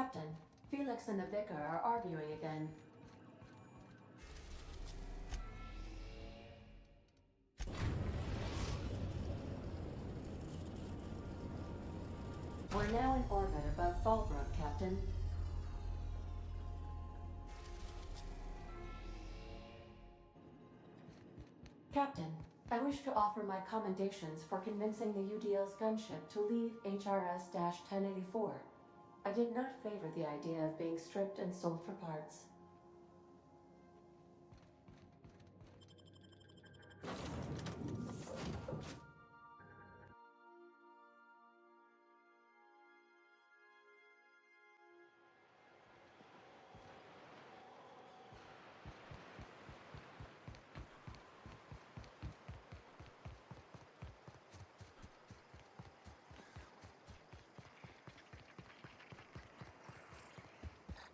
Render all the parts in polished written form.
Captain, Felix and the Vicar are arguing again. We're now in orbit above Fallbrook, Captain. Captain, I wish to offer my commendations for convincing the UDL's gunship to leave HRS-1084. I did not favor the idea of being stripped and sold for parts.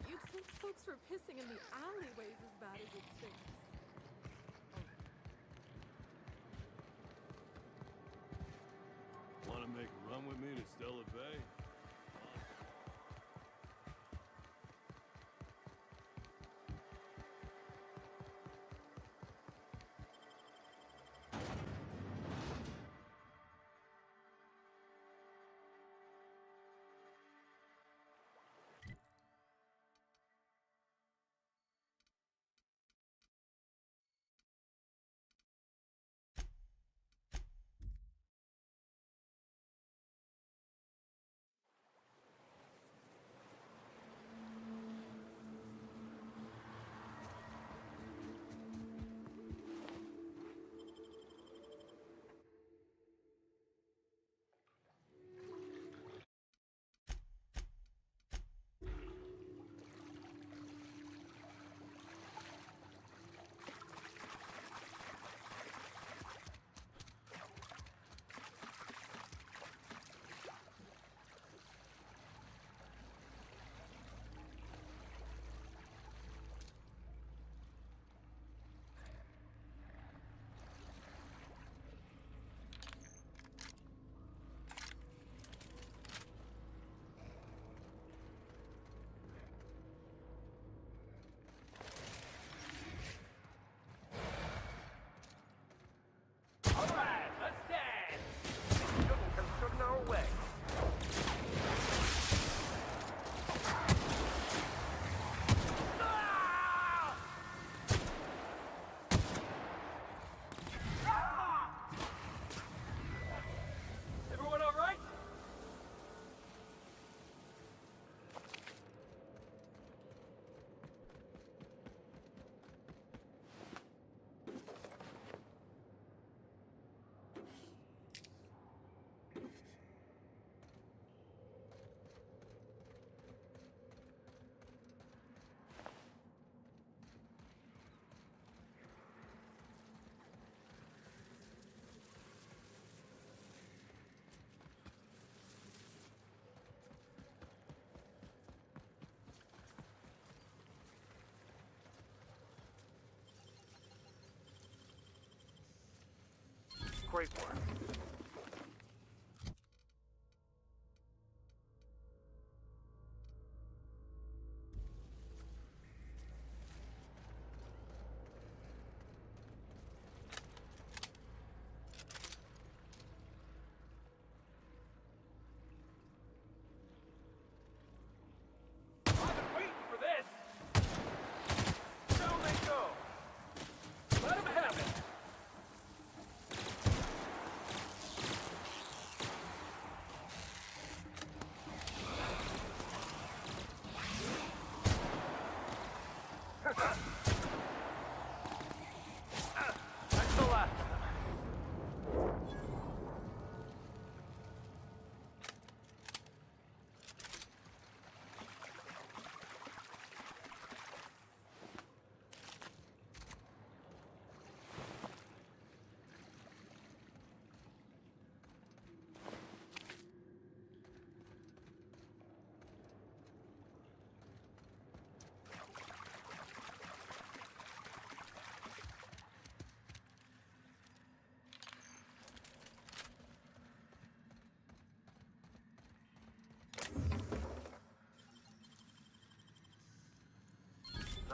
You'd think folks were pissing in the alleyways as bad as it stinks. Want to make a run with me to Stella Bay? Great work.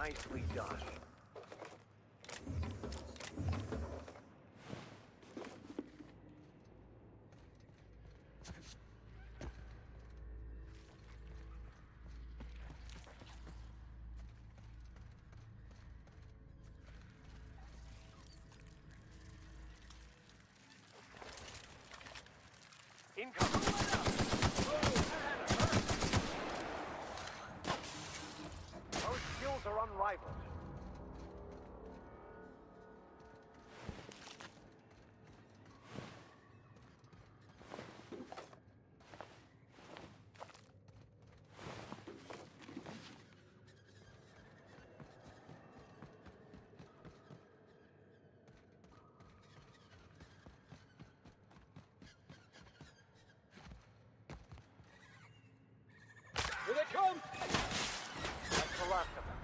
Nicely done. Incoming. Those skills are unrivaled. Here they come! That's the last of them.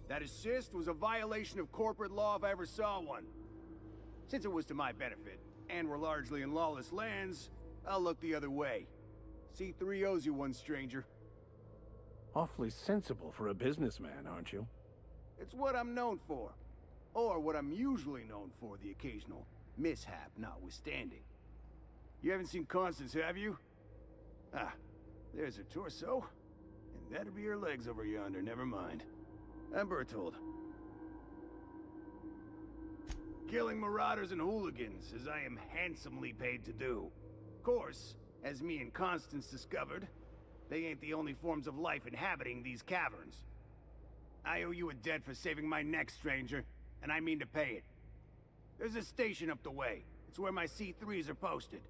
That assist was a violation of corporate law if I ever saw one. Since it was to my benefit, and we're largely in lawless lands, I'll look the other way. C3 owes you one, stranger. Awfully sensible for a businessman, aren't you? It's what I'm known for. Or what I'm usually known for, the occasional mishap notwithstanding. You haven't seen Constance, have you? Ah, there's her torso. And that'll be her legs over yonder, never mind. I'm Bertold. Killing marauders and hooligans, as I am handsomely paid to do. Of course, as me and Constance discovered, they ain't the only forms of life inhabiting these caverns. I owe you a debt for saving my neck, stranger, and I mean to pay it. There's a station up the way. It's where my C3s are posted.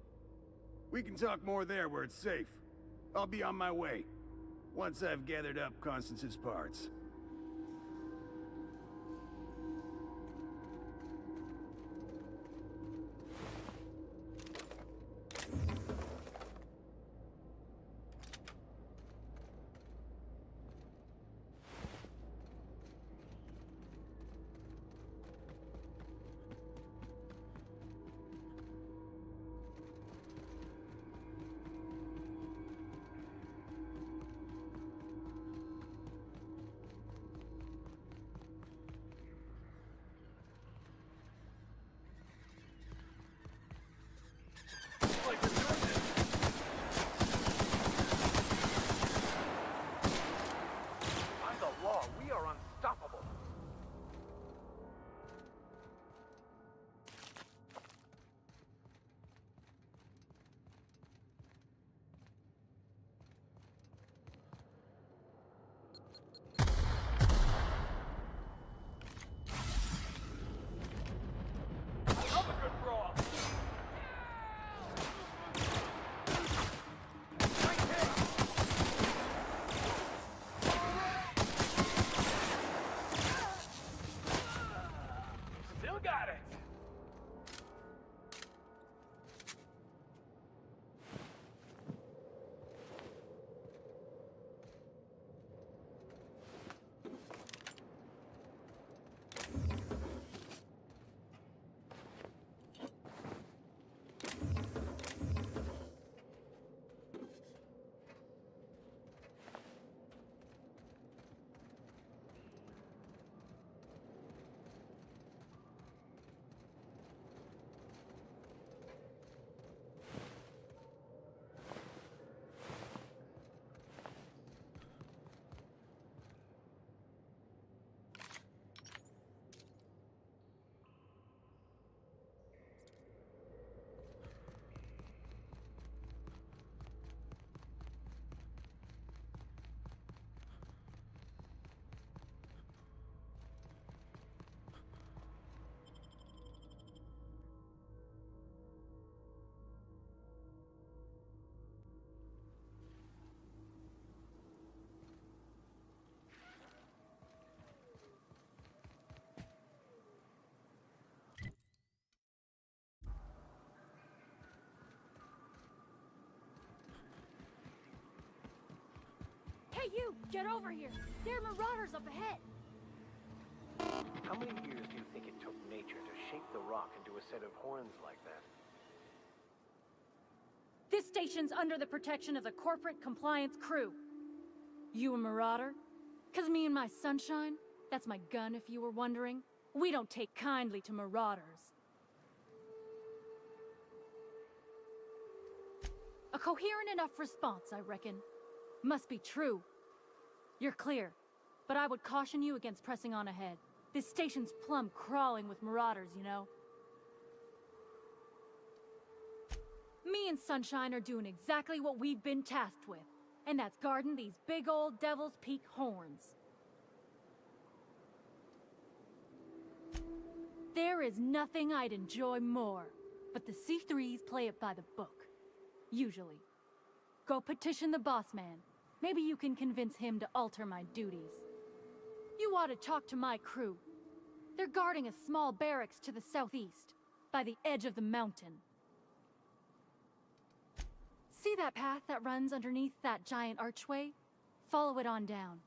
We can talk more there where it's safe. I'll be on my way, once I've gathered up Constance's parts. By the law, we are unstoppable. Still got it. Hey, you! Get over here! There are marauders up ahead! How many years do you think it took nature to shape the rock into a set of horns like that? This station's under the protection of the corporate compliance crew. You a marauder? 'Cause me and my sunshine, that's my gun if you were wondering, we don't take kindly to marauders. A coherent enough response, I reckon. Must be true. You're clear, but I would caution you against pressing on ahead. This station's plumb crawling with marauders, you know. Me and Sunshine are doing exactly what we've been tasked with, and that's guarding these big old Devil's Peak horns. There is nothing I'd enjoy more, but the C3s play it by the book. Usually. Go petition the boss man. Maybe you can convince him to alter my duties. You ought to talk to my crew. They're guarding a small barracks to the southeast, by the edge of the mountain. See that path that runs underneath that giant archway? Follow it on down.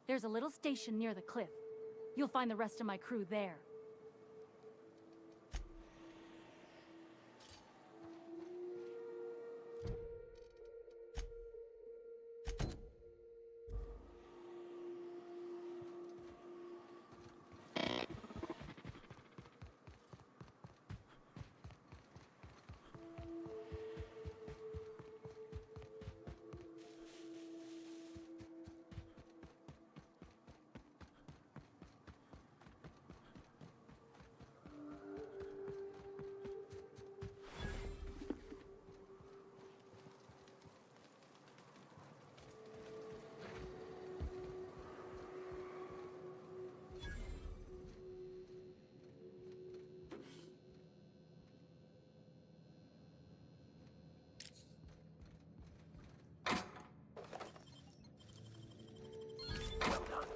There's a little station near the cliff. You'll find the rest of my crew there. Well done.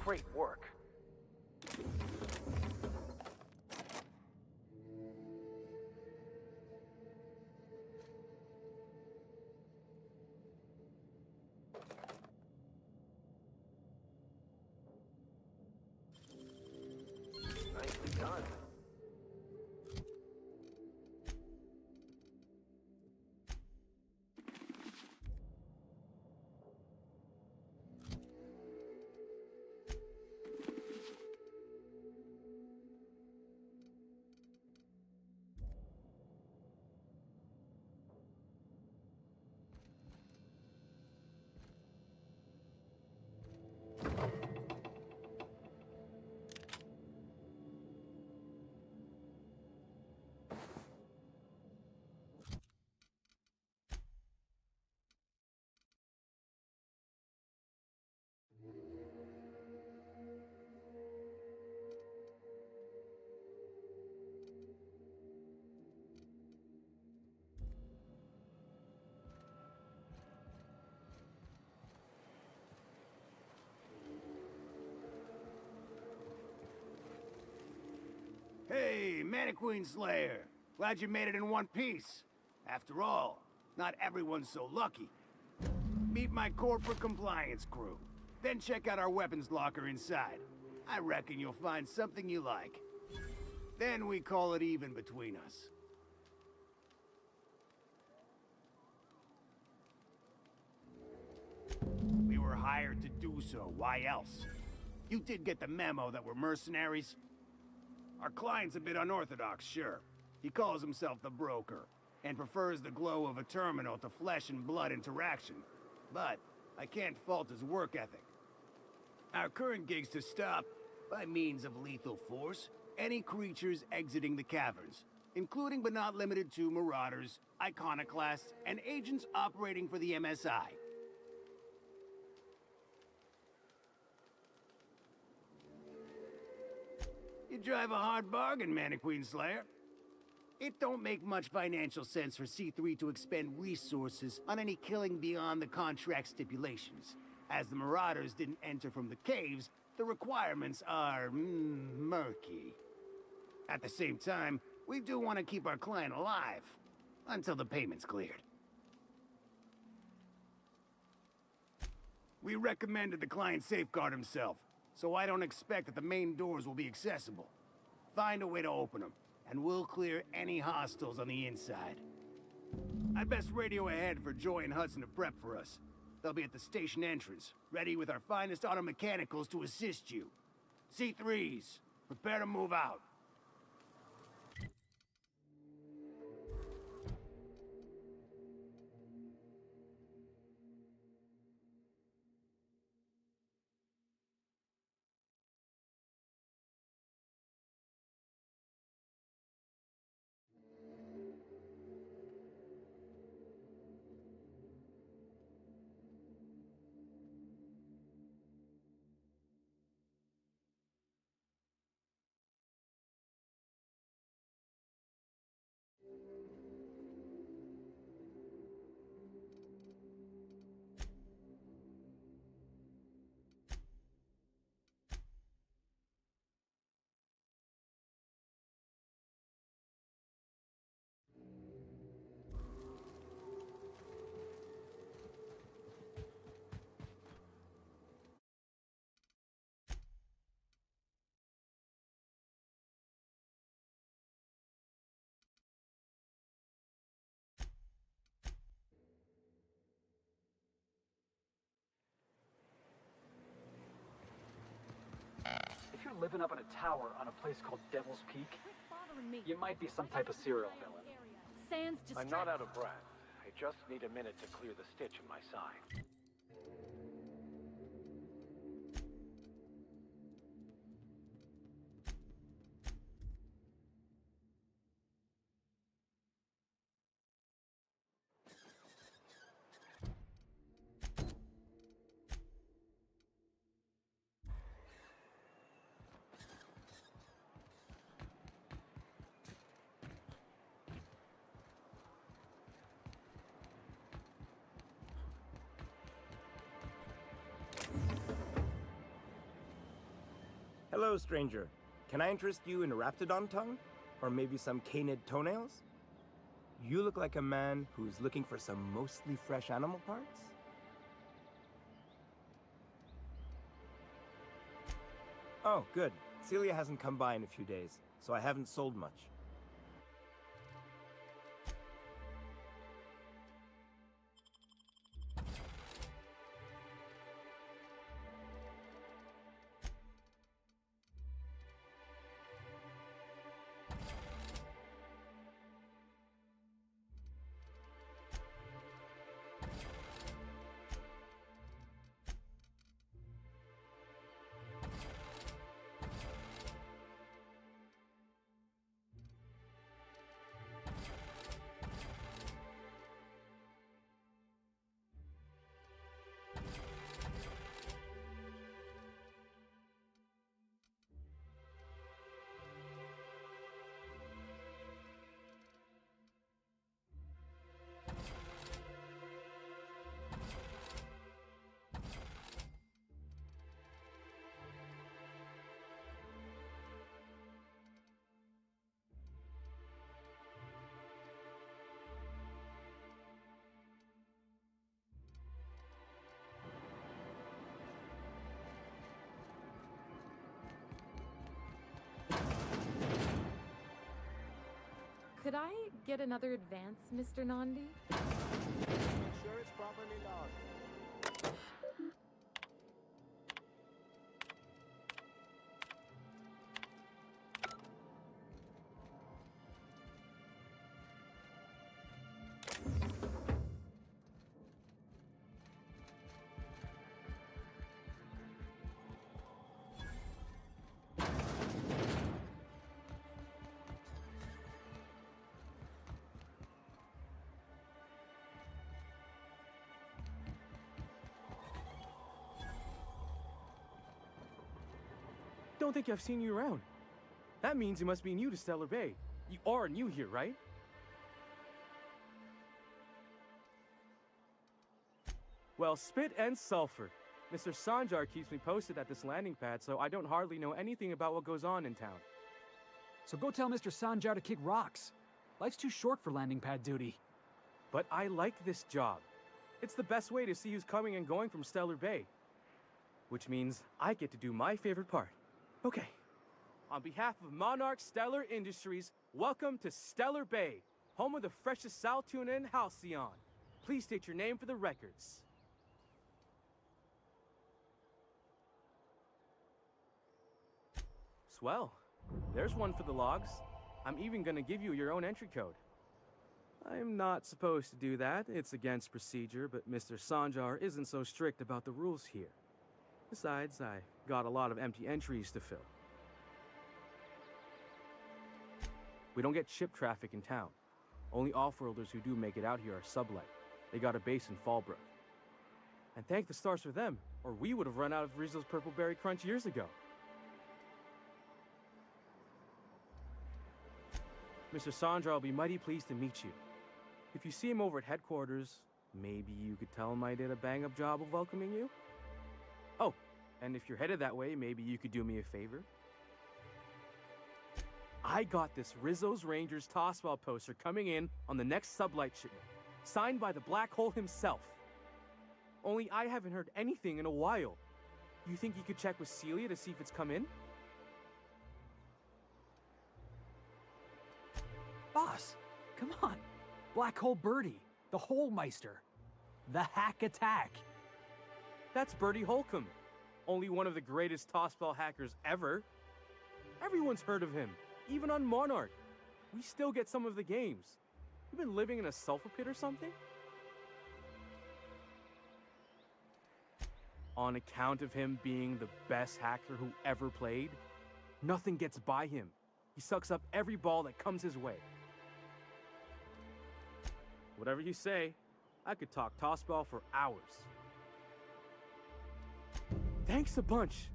Great work. Nicely done. Hey, Mannequin Slayer. Glad you made it in one piece. After all, not everyone's so lucky. Meet my corporate compliance crew. Then check out our weapons locker inside. I reckon you'll find something you like. Then we call it even between us. We were hired to do so, why else? You did get the memo that we're mercenaries? Our client's a bit unorthodox, sure. He calls himself the broker, and prefers the glow of a terminal to flesh and blood interaction. But I can't fault his work ethic. Our current gig's to stop, by means of lethal force, any creatures exiting the caverns, including but not limited to marauders, iconoclasts, and agents operating for the MSI. You drive a hard bargain, Mannequin Slayer. It don't make much financial sense for C3 to expend resources on any killing beyond the contract stipulations. As the Marauders didn't enter from the caves, the requirements are murky. At the same time, we do want to keep our client alive, until the payment's cleared. We recommended the client safeguard himself, so I don't expect that the main doors will be accessible. Find a way to open them, and we'll clear any hostiles on the inside. I'd best radio ahead for Joy and Hudson to prep for us. They'll be at the station entrance, ready with our finest auto mechanicals to assist you. C3s, prepare to move out. living up in a tower on a place called Devil's Peak? Quit bothering me. You might be some type of serial villain. Sans I'm not out of breath. I just need a minute to clear the stitch in my side. Hello, stranger. Can I interest you in Raptidon tongue? Or maybe some canid toenails? You look like a man who's looking for some mostly fresh animal parts? Oh, good. Celia hasn't come by in a few days, so I haven't sold much. Could I get another advance, Mr. Nandi? Sure it's properly logged. Don't think I've seen you around. That means you must be new to Stellar Bay. You are new here, right? Well, spit and sulfur. Mr. Sanjar keeps me posted at this landing pad, so I don't hardly know anything about what goes on in town. So go tell Mr. Sanjar to kick rocks. Life's too short for landing pad duty. But I like this job. It's the best way to see who's coming and going from Stellar Bay. Which means I get to do my favorite part. Okay. On behalf of Monarch Stellar Industries, welcome to Stellar Bay, home of the freshest sal tuna in Halcyon. Please state your name for the records. Swell. There's one for the logs. I'm even gonna give you your own entry code. I'm not supposed to do that. It's against procedure, but Mr. Sanjar isn't so strict about the rules here. Besides, I got a lot of empty entries to fill. We don't get ship traffic in town. Only off-worlders who do make it out here are sublight. They got a base in Fallbrook. And thank the stars for them, or we would have run out of Rizzo's Purple Berry Crunch years ago. Mr. Sanjar will be mighty pleased to meet you. If you see him over at headquarters, maybe you could tell him I did a bang-up job of welcoming you? Oh, and if you're headed that way, maybe you could do me a favor. I got this Rizzo's Rangers Tossball poster coming in on the next sublight shipment, signed by the Black Hole himself. Only I haven't heard anything in a while. You think you could check with Celia to see if it's come in? Boss, come on. Black Hole Birdie, the Hole Meister, the Hack Attack. That's Bertie Holcomb, only one of the greatest tossball hackers ever. Everyone's heard of him, even on Monarch. We still get some of the games. You been living in a sulfur pit or something? On account of him being the best hacker who ever played, nothing gets by him. He sucks up every ball that comes his way. Whatever you say, I could talk tossball for hours. Thanks a bunch.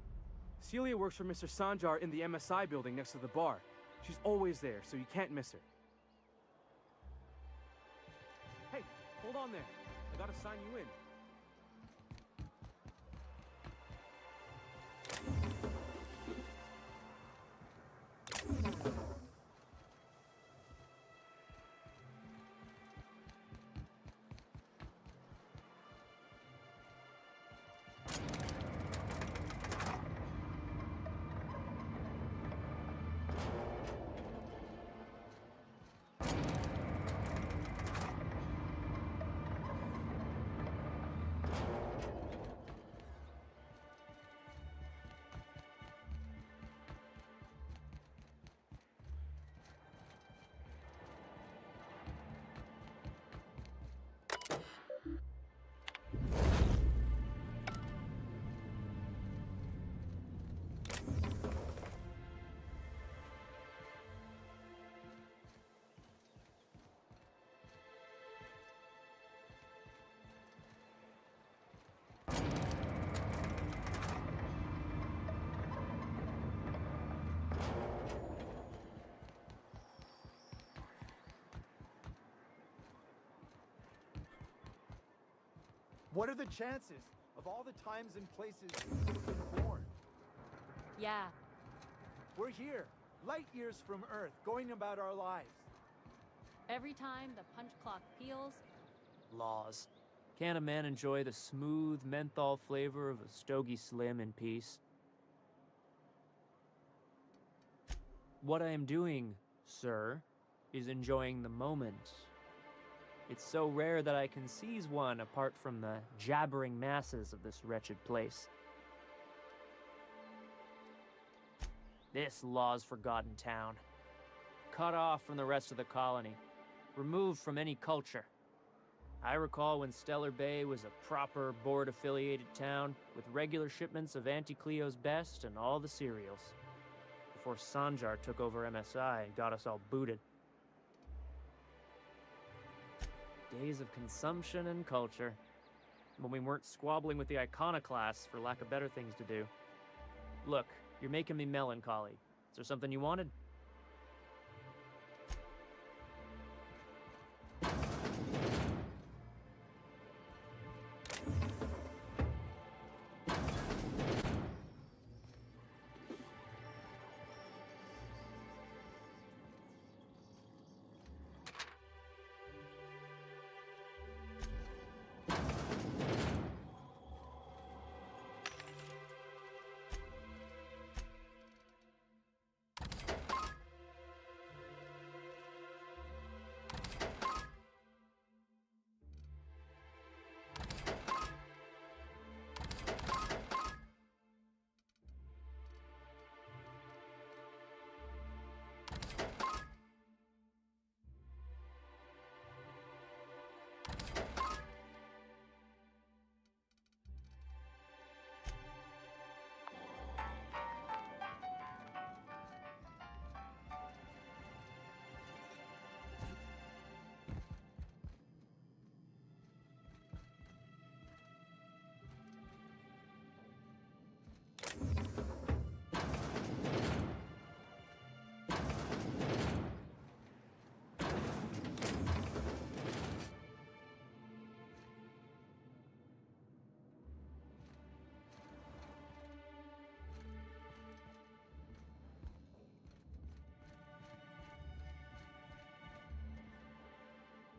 Celia works for Mr. Sanjar in the MSI building next to the bar. She's always there, so you can't miss her. Hey, hold on there. I gotta sign you in. What are the chances of all the times and places you've been born? Yeah. We're here, light years from Earth, going about our lives. Every time the punch clock peals, Laws. Can't a man enjoy the smooth menthol flavor of a Stogie Slim in peace? What I am doing, sir, is enjoying the moment. It's so rare that I can seize one apart from the jabbering masses of this wretched place. This law's forgotten town. Cut off from the rest of the colony. Removed from any culture. I recall when Stellar Bay was a proper board-affiliated town with regular shipments of Auntie Cleo's best and all the cereals. Before Sanjar took over MSI and got us all booted. Days of consumption and culture. When we weren't squabbling with the iconoclasts for lack of better things to do. Look, you're making me melancholy. Is there something you wanted?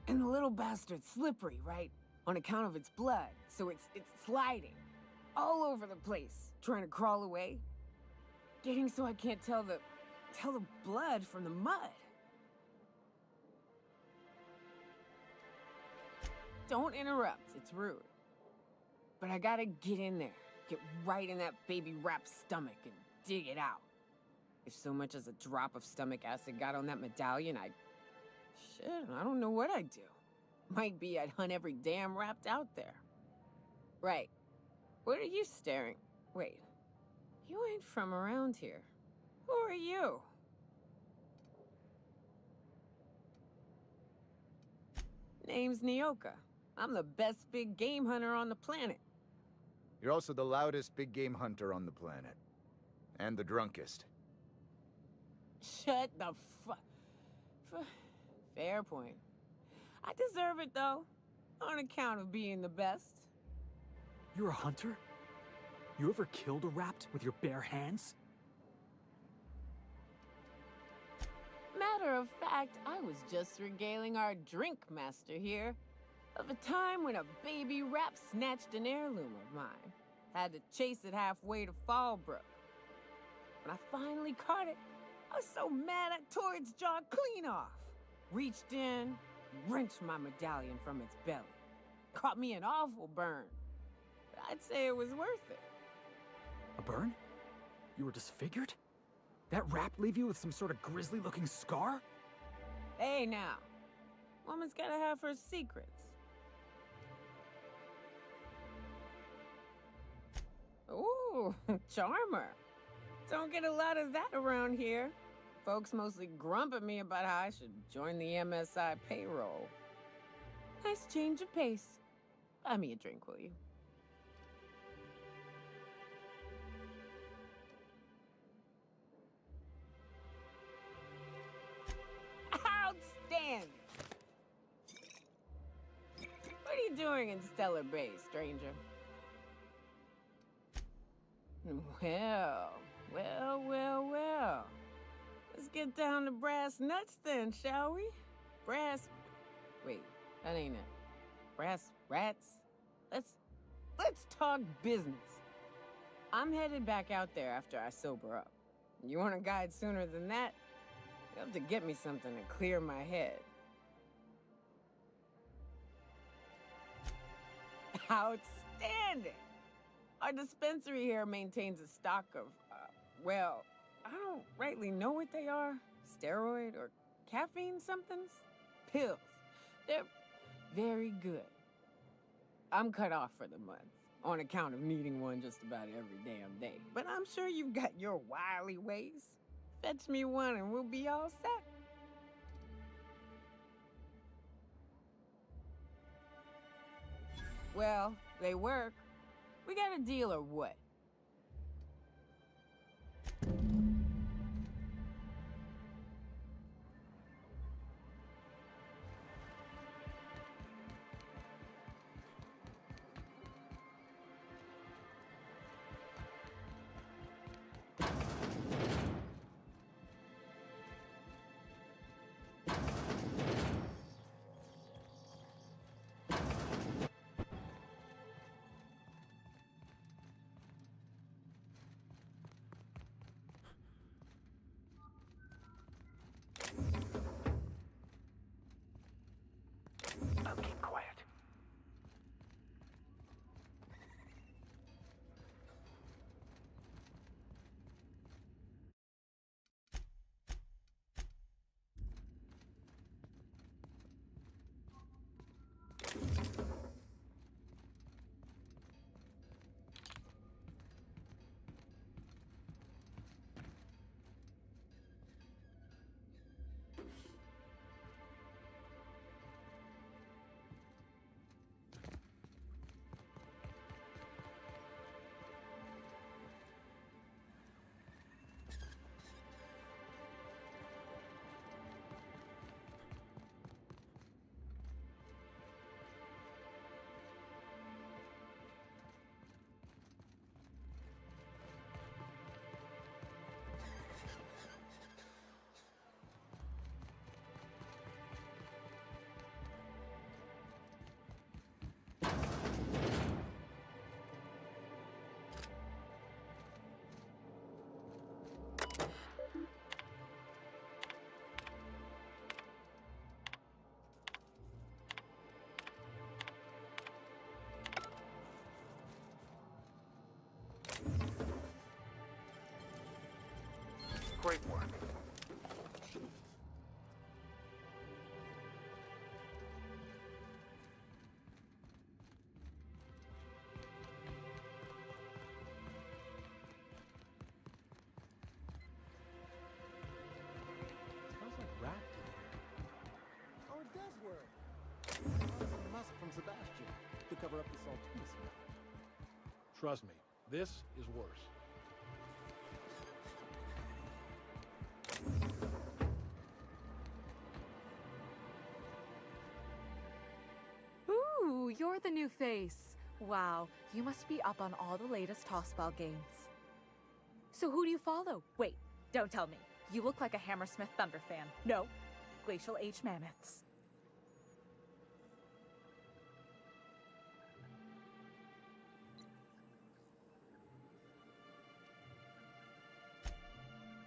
And the little bastard's slippery, right? On account of its blood, so it's sliding. All over the place, trying to crawl away. Getting so I can't tell the blood from the mud. Don't interrupt, it's rude. But I gotta get in there, get right in that baby rap's stomach and dig it out. If so much as a drop of stomach acid got on that medallion, Shit, I don't know what I'd do. Might be I'd hunt every damn Rapt out there. Right. What are you staring? Wait. You ain't from around here. Who are you? Name's Nyoka. I'm the best big game hunter on the planet. You're also the loudest big game hunter on the planet. And the drunkest. Shut the Fair point. I deserve it, though. On account of being the best. You're a hunter? You ever killed a Rapt with your bare hands? Matter of fact, I was just regaling our drink master here of a time when a baby Rapt snatched an heirloom of mine. Had to chase it halfway to Fallbrook. When I finally caught it, I was so mad I tore its jaw clean off. Reached in, wrenched my medallion from its belly. Caught me an awful burn. But I'd say it was worth it. A burn? You were disfigured? That Rapt leave you with some sort of grisly-looking scar? Hey now, woman's gotta have her secrets. Ooh, charmer. Don't get a lot of that around here. Folks mostly grump at me about how I should join the MSI payroll. Nice change of pace. Buy me a drink, will you? Outstanding! What are you doing in Stellar Bay, stranger? Well. Let's get down to brass nuts then, shall we? Wait, that ain't it. Brass rats? Let's talk business. I'm headed back out there after I sober up. You want a guide sooner than that? You have to get me something to clear my head. Outstanding! Our dispensary here maintains a stock of, I don't rightly know what they are. Steroid or caffeine somethings? Pills. They're very good. I'm cut off for the month, on account of needing one just about every damn day. But I'm sure you've got your wily ways. Fetch me one and we'll be all set. Well, they work. We got a deal or what? Great work. Smells like rat Oh, it does work. Smells of musk from Sebastian to cover up the saltine smell. Trust me, this is worse. Ooh, you're the new face. Wow, you must be up on all the latest tossball games. So who do you follow? Wait, don't tell me. You look like a Hammersmith Thunder fan. No, Glacial Age Mammoths.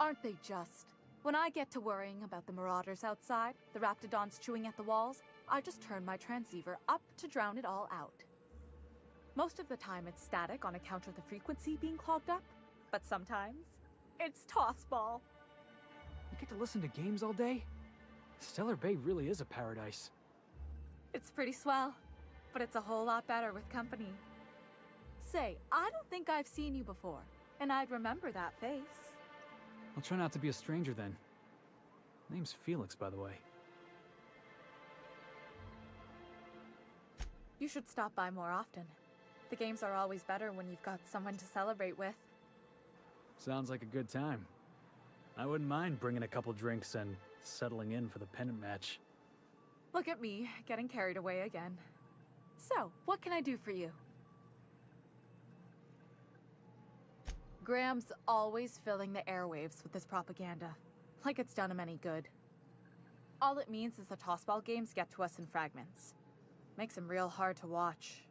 Aren't they just? When I get to worrying about the marauders outside, the raptidons chewing at the walls, I just turn my transceiver up to drown it all out. Most of the time it's static on account of the frequency being clogged up, but sometimes it's tossball. You get to listen to games all day? Stellar Bay really is a paradise. It's pretty swell, but it's a whole lot better with company. Say, I don't think I've seen you before, and I'd remember that face. I'll try not to be a stranger then. Name's Felix, by the way. You should stop by more often. The games are always better when you've got someone to celebrate with. Sounds like a good time. I wouldn't mind bringing a couple drinks and settling in for the pennant match. Look at me, getting carried away again. So, what can I do for you? Graham's always filling the airwaves with this propaganda, like it's done him any good. All it means is the tossball games get to us in fragments. Makes them real hard to watch.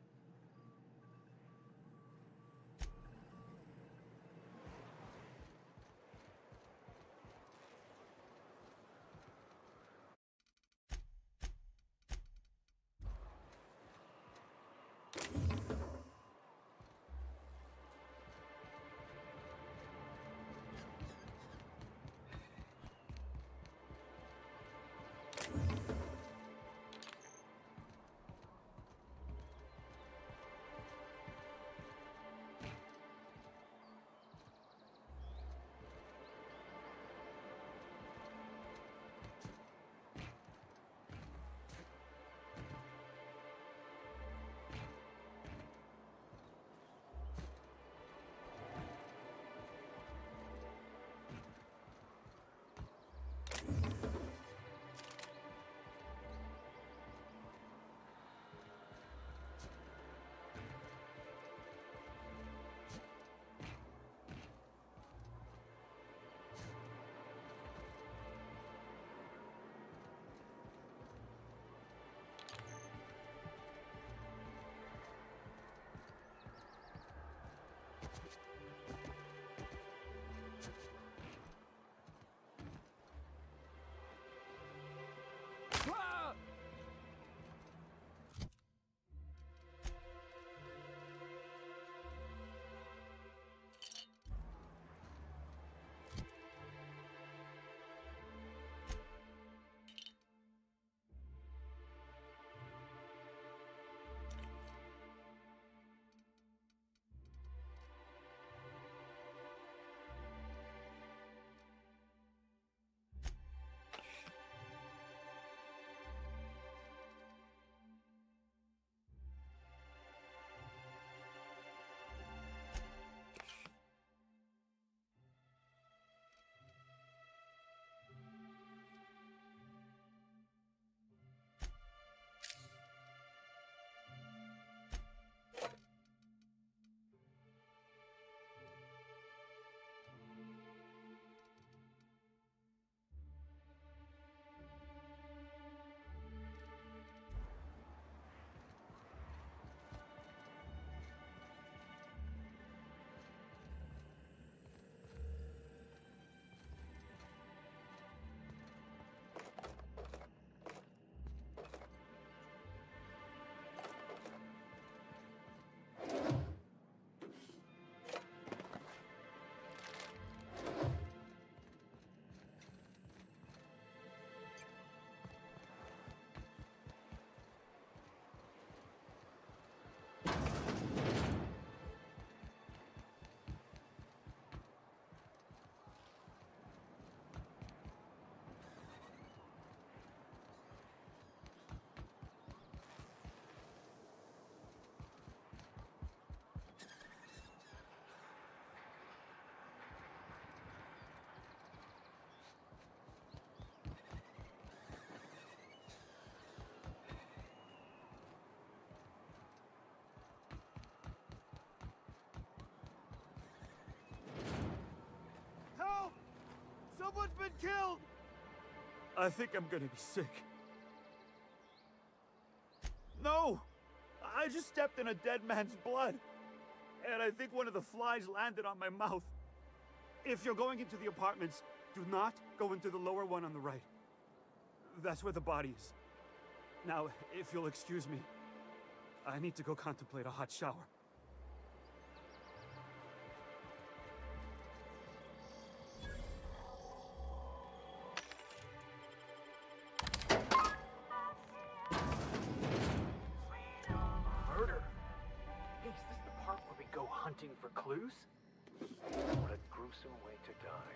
been killed! I think I'm gonna be sick. No! I just stepped in a dead man's blood. And I think one of the flies landed on my mouth. If you're going into the apartments, do not go into the lower one on the right. That's where the body is. Now, if you'll excuse me, I need to go contemplate a hot shower. Murder? Hey, is this the part where we go hunting for clues? What a gruesome way to die.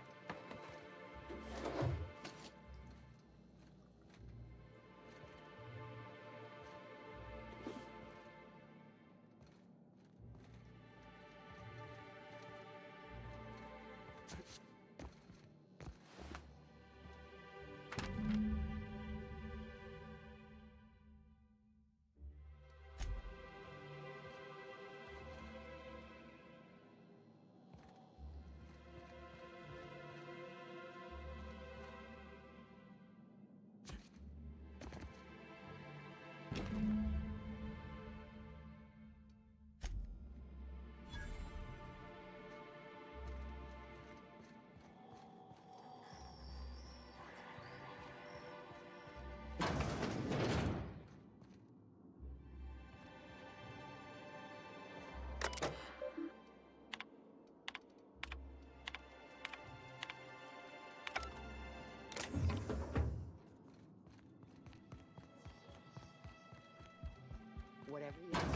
Whatever you do, Isaac,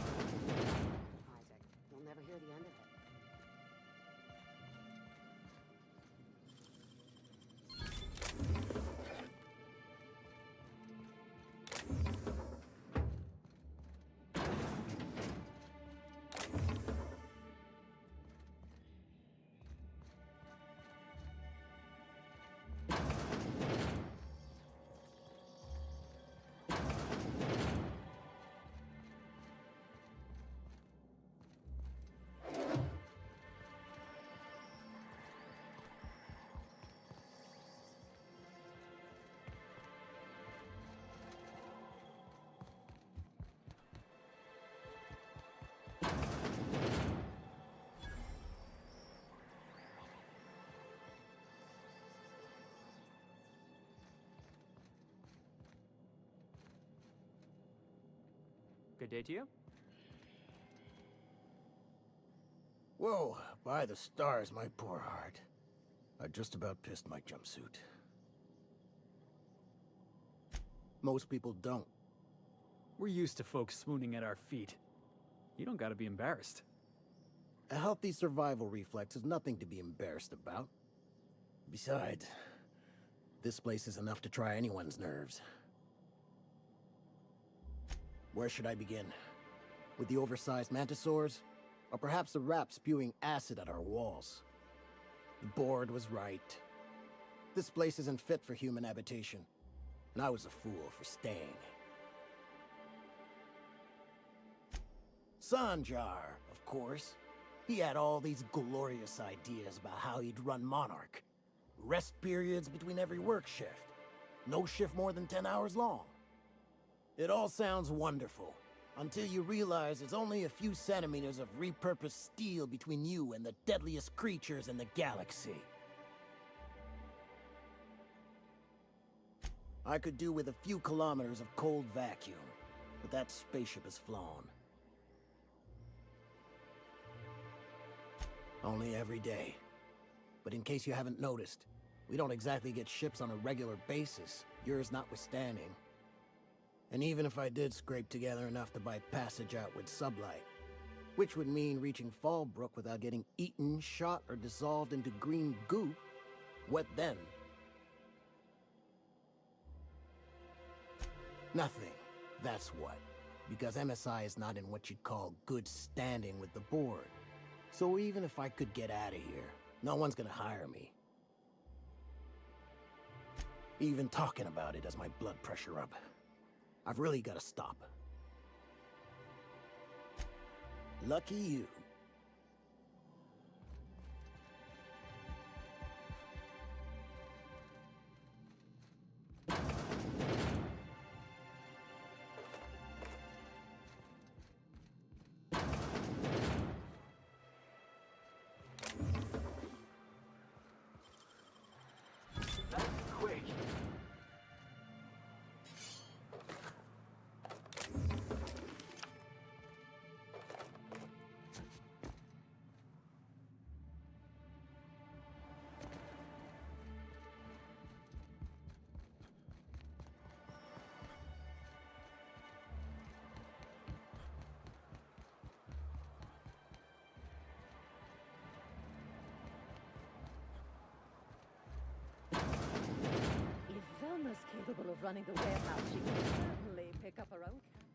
you'll never hear the end of it. Good day to you. Whoa, by the stars, my poor heart. I just about pissed my jumpsuit. Most people don't. We're used to folks swooning at our feet. You don't gotta be embarrassed. A healthy survival reflex is nothing to be embarrassed about. Besides, this place is enough to try anyone's nerves. Where should I begin? With the oversized mantisaurs? Or perhaps the rat spewing acid at our walls? The board was right. This place isn't fit for human habitation, and I was a fool for staying. Sanjar, of course. He had all these glorious ideas about how he'd run Monarch. Rest periods between every work shift. No shift more than 10 hours long. It all sounds wonderful, until you realize there's only a few centimeters of repurposed steel between you and the deadliest creatures in the galaxy. I could do with a few kilometers of cold vacuum, but that spaceship has flown. Only every day. But in case you haven't noticed, we don't exactly get ships on a regular basis, yours notwithstanding. And even if I did scrape together enough to buy passage out with sublight, which would mean reaching Fallbrook without getting eaten, shot, or dissolved into green goop, what then? Nothing, that's what. Because MSI is not in what you'd call good standing with the board. So even if I could get out of here, no one's gonna hire me. Even talking about it has my blood pressure up. I've really gotta stop. Lucky you. of running the warehouse, she can certainly pick up her own capital.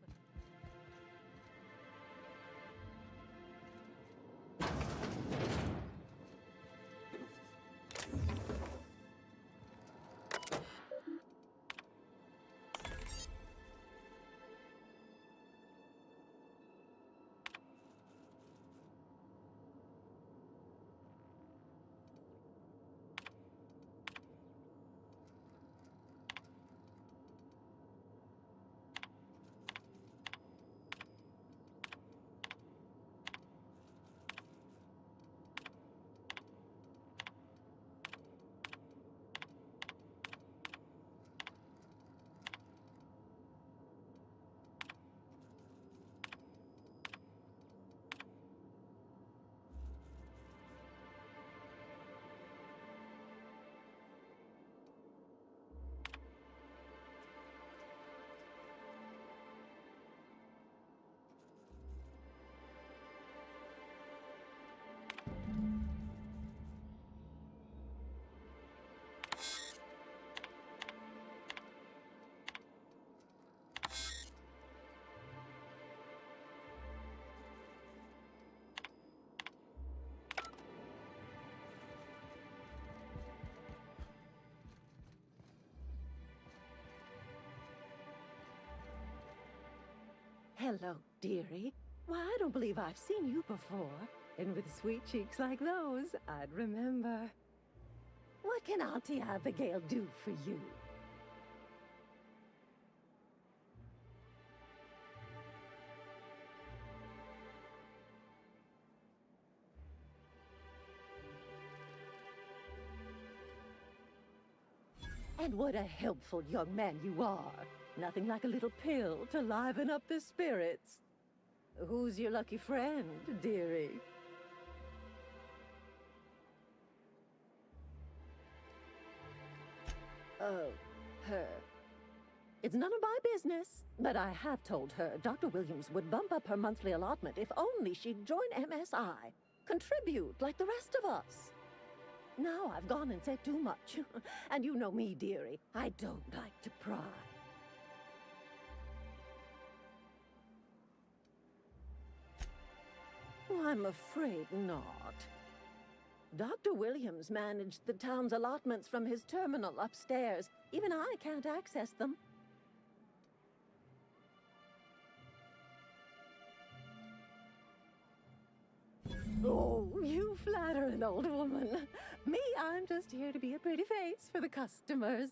Hello, dearie. Why, I don't believe I've seen you before. And with sweet cheeks like those, I'd remember. What can Auntie Abigail do for you? And what a helpful young man you are. Nothing like a little pill to liven up the spirits. Who's your lucky friend, dearie? Oh, her. It's none of my business, but I have told her Dr. Williams would bump up her monthly allotment if only she'd join MSI. Contribute like the rest of us. Now I've gone and said too much. And you know me, dearie. I don't like to pry. Oh, I'm afraid not. Dr. Williams managed the town's allotments from his terminal upstairs. Even I can't access them. Oh, you flatter an old woman. Me, I'm just here to be a pretty face for the customers.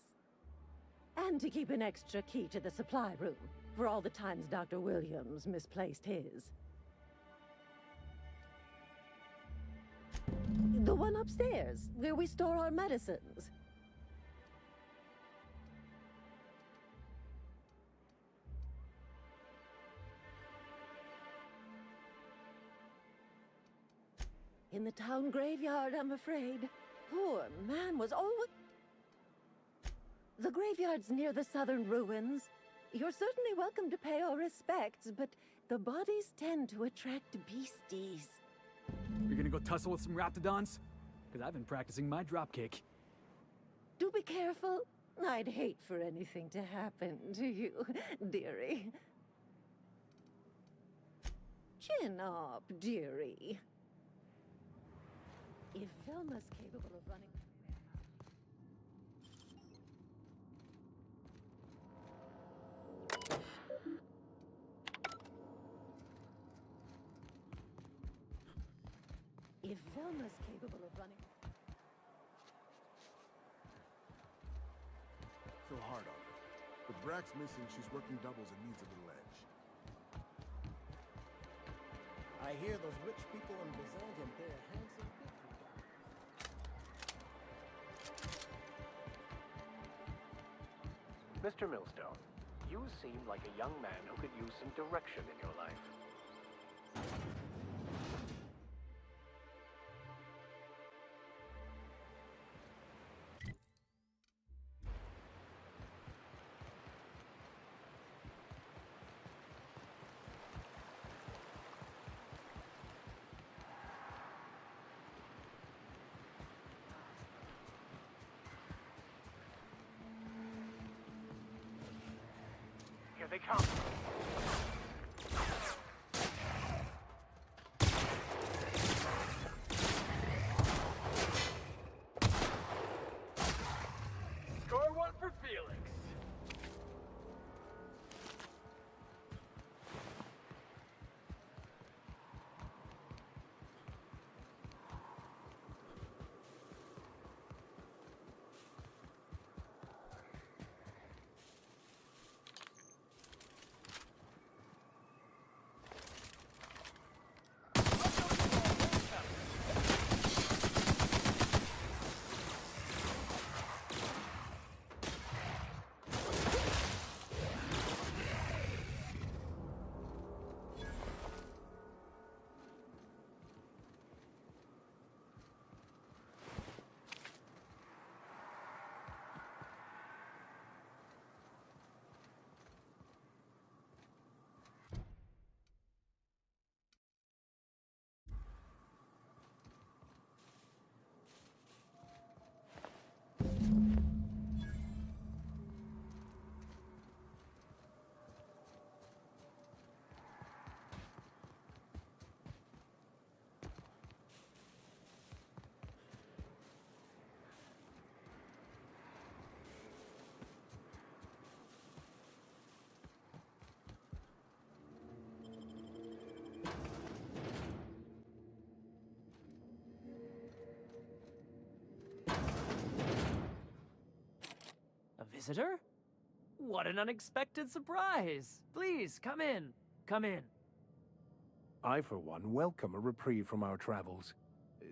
And to keep an extra key to the supply room, for all the times Dr. Williams misplaced his. The one upstairs, where we store our medicines. In the town graveyard, I'm afraid. Poor man was always... The graveyard's near the southern ruins. You're certainly welcome to pay our respects, but the bodies tend to attract beasties. You're gonna go tussle with some raptidons? Because I've been practicing my dropkick. Do be careful. I'd hate for anything to happen to you, dearie. Chin up, dearie. If Velma's capable of running... If Velma's capable of running... So hard on her. With Brax missing, she's working doubles and needs a little edge. I hear those rich people in Byzantium pay a handsome bid for that. Mr. Millstone, you seem like a young man who could use some direction in your life. they come. Score one for Felix. A visitor? What an unexpected surprise! Please, come in. Come in. I, for one, welcome a reprieve from our travels.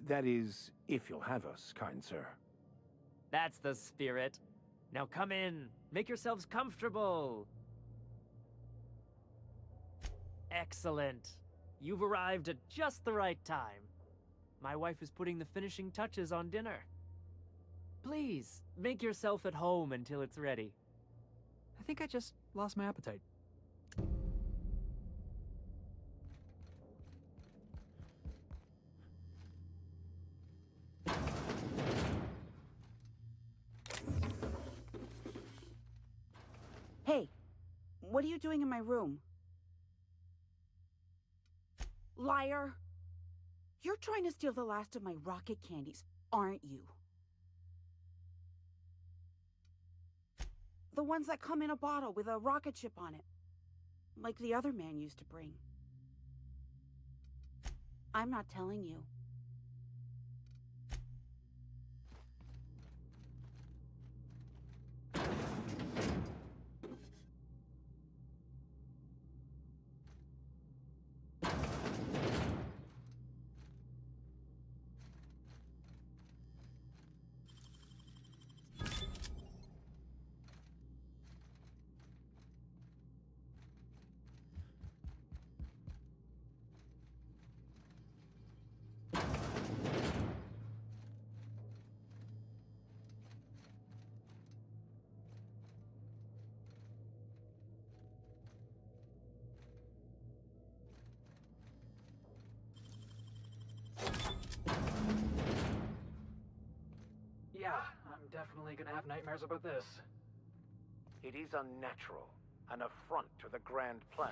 That is, if you'll have us, kind sir. That's the spirit. Now come in. Make yourselves comfortable. Excellent. You've arrived at just the right time. My wife is putting the finishing touches on dinner. Please, make yourself at home until it's ready. I think I just lost my appetite. Hey, what are you doing in my room? Liar! You're trying to steal the last of my rocket candies, aren't you? The ones that come in a bottle with a rocket ship on it. Like the other man used to bring. I'm not telling you. Yeah, I'm definitely gonna have nightmares about this. It is unnatural, an affront to the grand plan.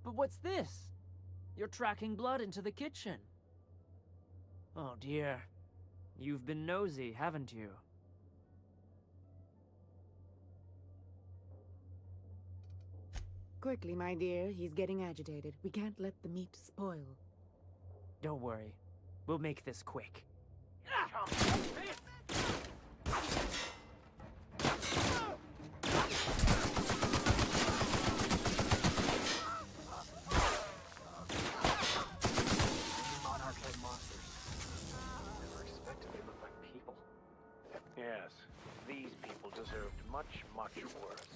But what's this? You're tracking blood into the kitchen. Oh dear. You've been nosy, haven't you? Quickly, my dear. He's getting agitated. We can't let the meat spoil. Don't worry. We'll make this quick. much, much worse.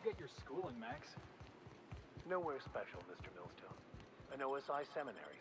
Get your schooling, Max? Nowhere special, Mr. Millstone. An OSI seminary.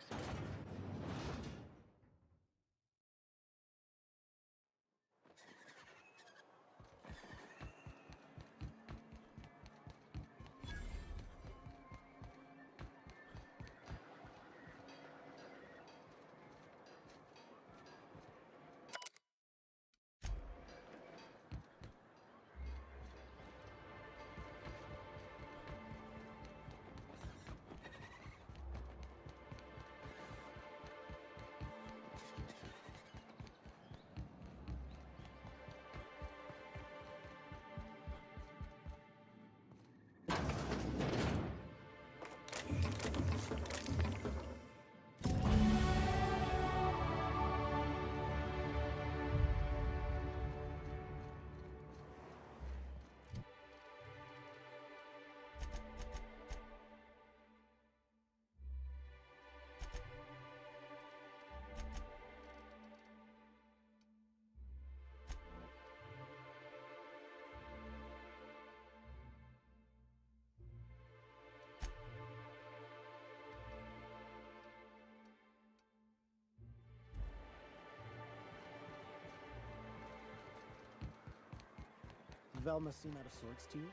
Velma seem out of sorts to you?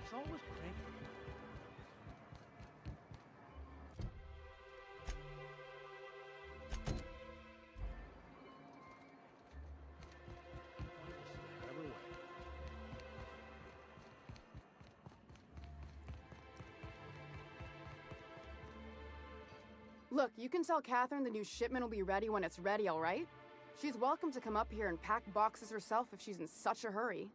She's always cranky. Look, you can tell Catherine the new shipment will be ready when it's ready, all right? She's welcome to come up here and pack boxes herself if she's in such a hurry.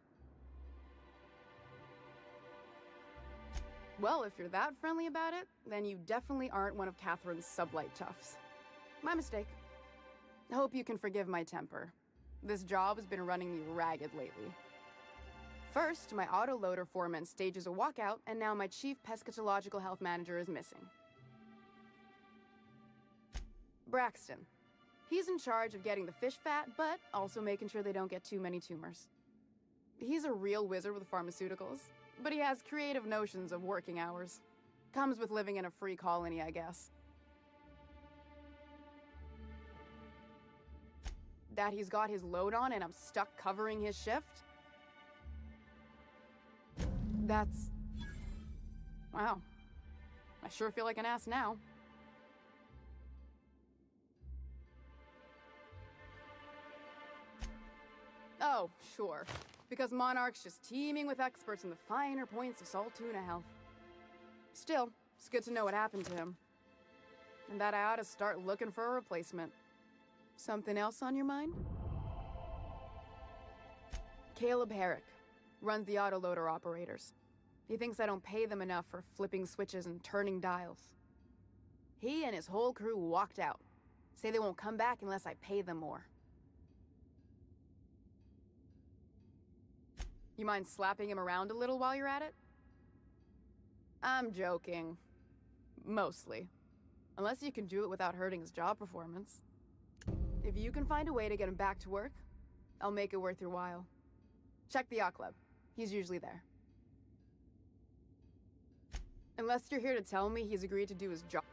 Well, if you're that friendly about it, then you definitely aren't one of Catherine's sublight toughs. My mistake. I hope you can forgive my temper. This job has been running me ragged lately. First, my autoloader foreman stages a walkout, and now my chief pescatological health manager is missing. Braxton. He's in charge of getting the fish fat, but also making sure they don't get too many tumors. He's a real wizard with pharmaceuticals, but he has creative notions of working hours. Comes with living in a free colony, I guess. That he's got his load on and I'm stuck covering his shift? That's... wow. I sure feel like an ass now. Oh, sure. Because Monarch's just teeming with experts in the finer points of salt tuna health. Still, it's good to know what happened to him. And that I ought to start looking for a replacement. Something else on your mind? Caleb Herrick runs the autoloader operators. He thinks I don't pay them enough for flipping switches and turning dials. He and his whole crew walked out. Say they won't come back unless I pay them more. You mind slapping him around a little while you're at it? I'm joking. Mostly. Unless you can do it without hurting his job performance. If you can find a way to get him back to work, I'll make it worth your while. Check the yacht club. He's usually there. Unless you're here to tell me he's agreed to do his job.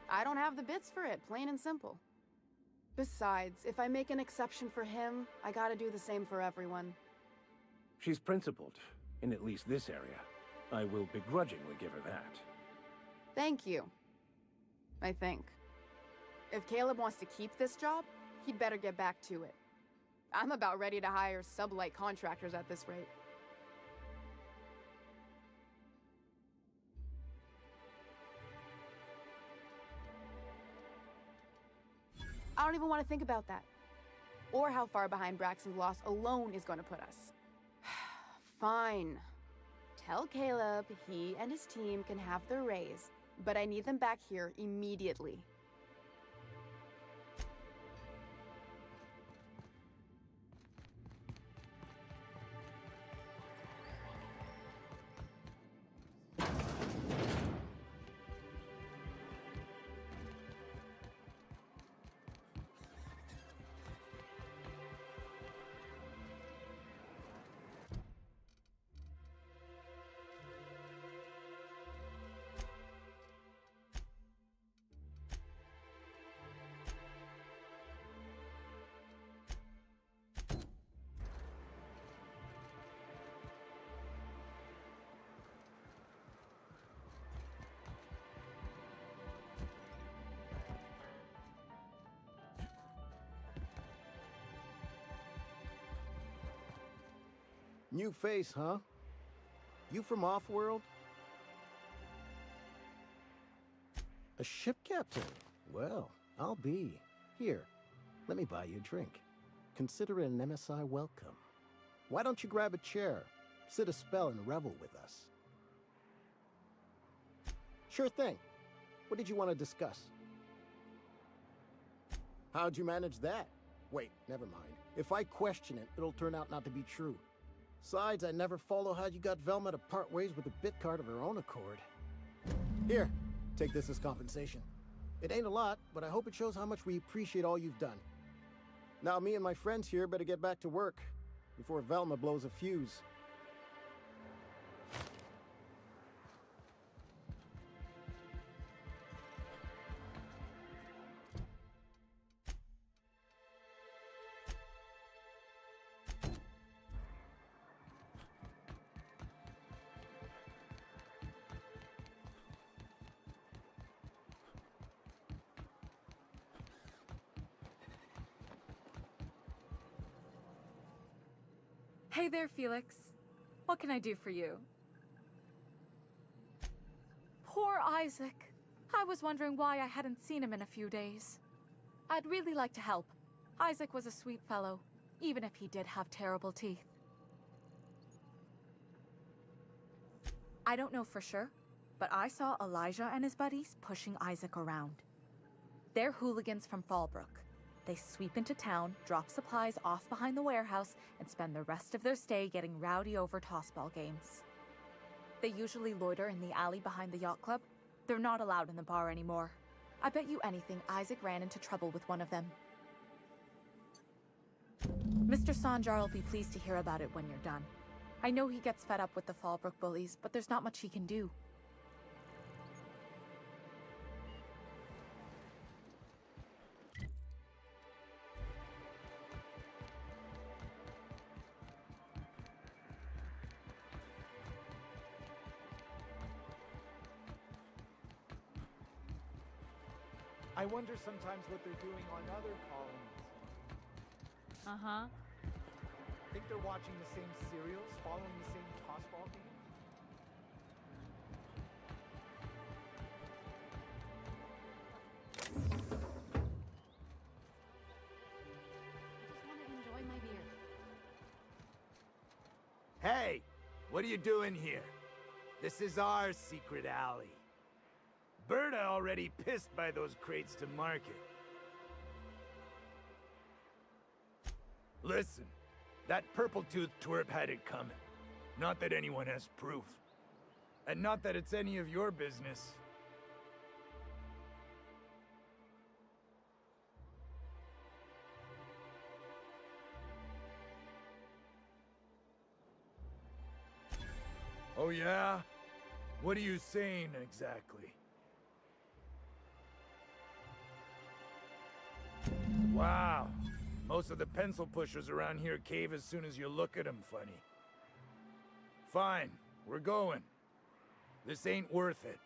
I don't have the bits for it, plain and simple. Besides, if I make an exception for him, I gotta do the same for everyone. She's principled, in at least this area. I will begrudgingly give her that. Thank you. I think. If Caleb wants to keep this job, he'd better get back to it. I'm about ready to hire sublight contractors at this rate. I don't even want to think about that. Or how far behind Braxton's loss alone is going to put us. Fine. Tell Caleb he and his team can have their raise, but I need them back here immediately. New face, huh? You from off-world? A ship captain? Well, I'll be. Here, let me buy you a drink. Consider it an MSI welcome. Why don't you grab a chair, sit a spell, and revel with us? Sure thing. What did you want to discuss? How'd you manage that? Wait, never mind. If I question it, it'll turn out not to be true. Besides, I never follow how you got Velma to part ways with a bit card of her own accord. Here, take this as compensation. It ain't a lot, but I hope it shows how much we appreciate all you've done. Now me and my friends here better get back to work before Velma blows a fuse. Hey there, Felix. What can I do for you? Poor Isaac. I was wondering why I hadn't seen him in a few days. I'd really like to help. Isaac was a sweet fellow, even if he did have terrible teeth. I don't know for sure, but I saw Elijah and his buddies pushing Isaac around. They're hooligans from Fallbrook. They sweep into town, drop supplies off behind the warehouse, and spend the rest of their stay getting rowdy over tossball games. They usually loiter in the alley behind the yacht club. They're not allowed in the bar anymore. I bet you anything Isaac ran into trouble with one of them. Mr. Sanjar will be pleased to hear about it when you're done. I know he gets fed up with the Fallbrook bullies, but there's not much he can do. I wonder sometimes what they're doing on other colonies. Uh-huh. Think they're watching the same serials, following the same tossball games? I just want to enjoy my beer. Hey, what are you doing here? This is our secret alley. Berta already pissed by those crates to market. Listen, that purple-toothed twerp had it coming. Not that anyone has proof. And not that it's any of your business. Oh yeah? What are you saying exactly? Wow. Most of the pencil pushers around here cave as soon as you look at them funny. Fine, we're going. This ain't worth it.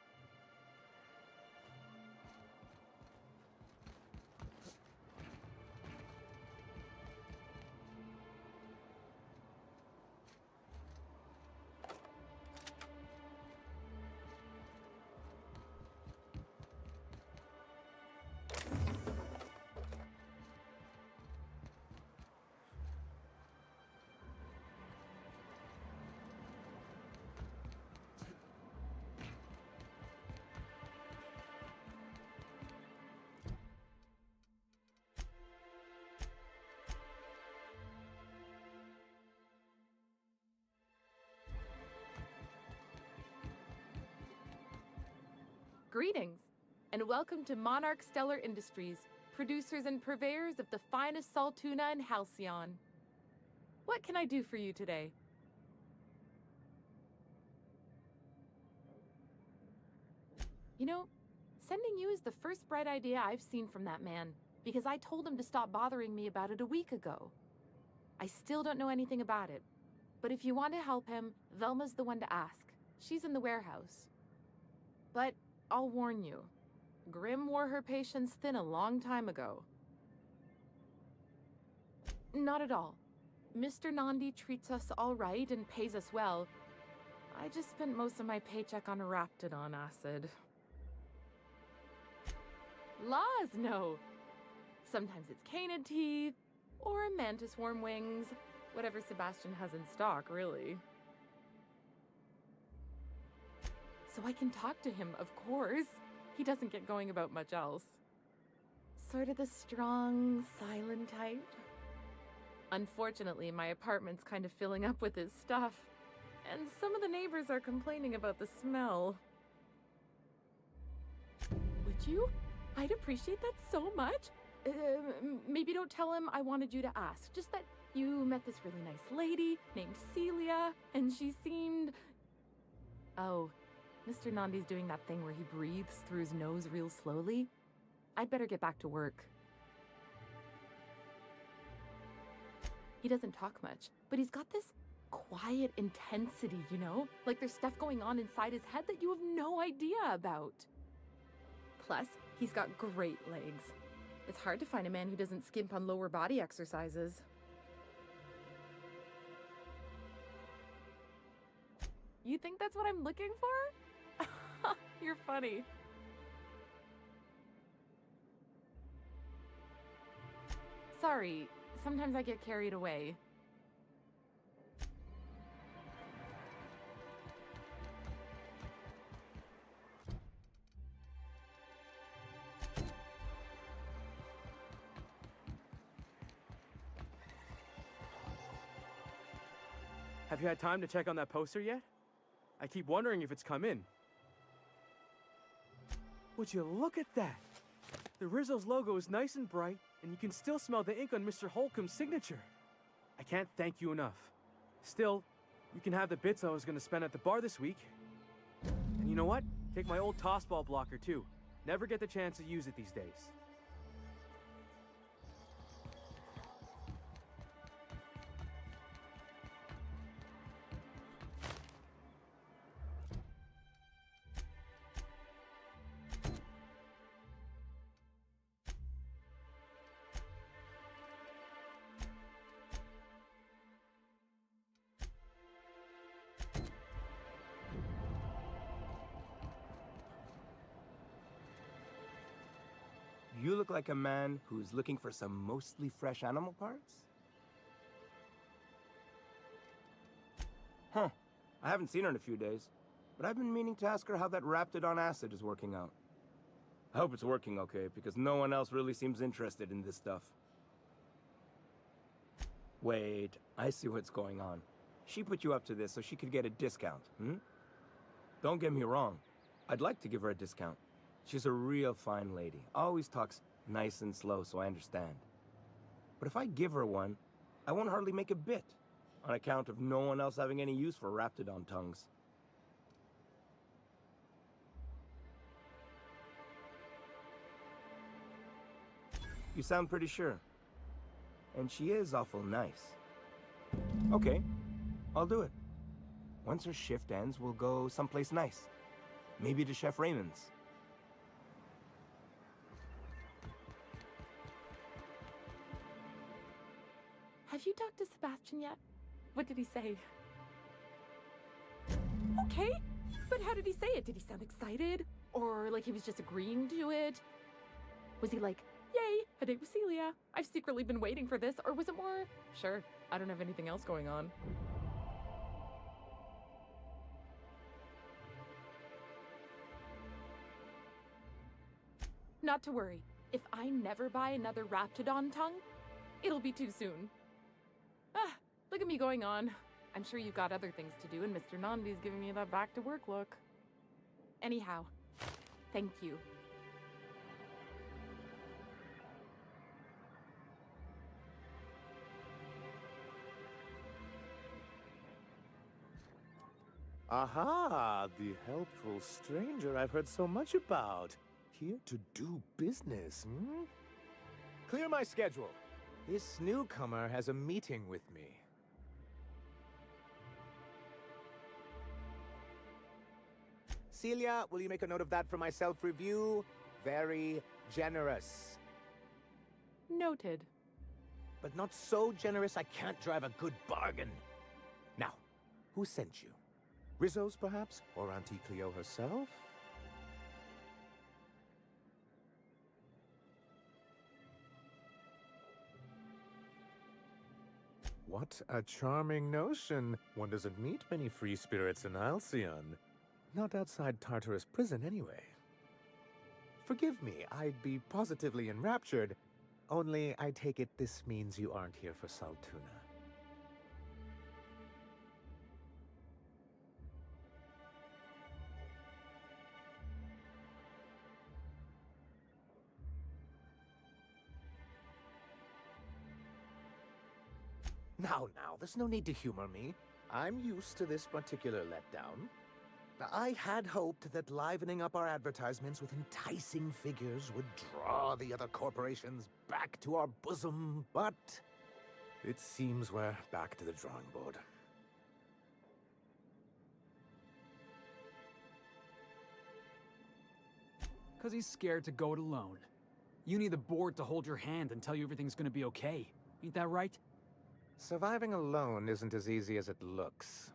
Greetings, and welcome to Monarch Stellar Industries, producers and purveyors of the finest salt tuna in Halcyon. What can I do for you today? You know, sending you is the first bright idea I've seen from that man, because I told him to stop bothering me about it a week ago. I still don't know anything about it, but if you want to help him, Velma's the one to ask. She's in the warehouse. But I'll warn you, Grimm wore her patience thin a long time ago. Not at all. Mr. Nandi treats us all right and pays us well. I just spent most of my paycheck on Raptidon acid. Laws, no. Sometimes it's canid teeth, or mantis worm wings, whatever Sebastian has in stock, really. So I can talk to him, of course. He doesn't get going about much else. Sort of the strong, silent type. Unfortunately, my apartment's kind of filling up with his stuff, and some of the neighbors are complaining about the smell. Would you? I'd appreciate that so much. Maybe don't tell him I wanted you to ask, just that you met this really nice lady named Celia, and she seemed... Oh, Mr. Nandi's doing that thing where he breathes through his nose real slowly. I'd better get back to work. He doesn't talk much, but he's got this quiet intensity, you know? Like there's stuff going on inside his head that you have no idea about. Plus, he's got great legs. It's hard to find a man who doesn't skimp on lower body exercises. You think that's what I'm looking for? You're funny. Sorry, sometimes I get carried away. Have you had time to check on that poster yet? I keep wondering if it's come in. Would you look at that? The Rizzo's logo is nice and bright, and you can still smell the ink on Mr. Holcomb's signature. I can't thank you enough. Still, you can have the bits I was going to spend at the bar this week. And you know what? Take my old tossball blocker too. Never get the chance to use it these days. You look like a man who's looking for some mostly fresh animal parts? Huh. I haven't seen her in a few days, but I've been meaning to ask her how that Raptidon acid is working out. I hope it's working okay, because no one else really seems interested in this stuff. Wait, I see what's going on. She put you up to this so she could get a discount, hmm? Don't get me wrong. I'd like to give her a discount. She's a real fine lady. Always talks nice and slow, so I understand. But if I give her one, I won't hardly make a bit, on account of no one else having any use for Raptidon tongues. You sound pretty sure. And she is awful nice. Okay, I'll do it. Once her shift ends, we'll go someplace nice. Maybe to Chef Raymond's. Have you talked to Sebastian yet? What did he say? Okay, but how did he say it? Did he sound excited? Or like he was just agreeing to it? Was he like, yay, a date with Celia. I've secretly been waiting for this. Or was it more, sure, I don't have anything else going on. Not to worry. If I never buy another Raptidon tongue, it'll be too soon. Ah, look at me going on. I'm sure you've got other things to do, and Mr. Nandi's giving me that back-to-work look. Anyhow, thank you. Aha, the helpful stranger I've heard so much about. Here to do business, hmm? Clear my schedule. This newcomer has a meeting with me. Celia, will you make a note of that for my self-review? Very generous. Noted. But not so generous I can't drive a good bargain. Now, who sent you? Rizzo's, perhaps? Or Auntie Cleo herself? What a charming notion. One doesn't meet many free spirits in Alcyon. Not outside Tartarus prison, anyway. Forgive me, I'd be positively enraptured. Only, I take it this means you aren't here for Saltuna. Now, there's no need to humor me. I'm used to this particular letdown. I had hoped that livening up our advertisements with enticing figures would draw the other corporations back to our bosom, but it seems we're back to the drawing board. Because he's scared to go it alone. You need the board to hold your hand and tell you everything's gonna be okay. Ain't that right? Surviving alone isn't as easy as it looks.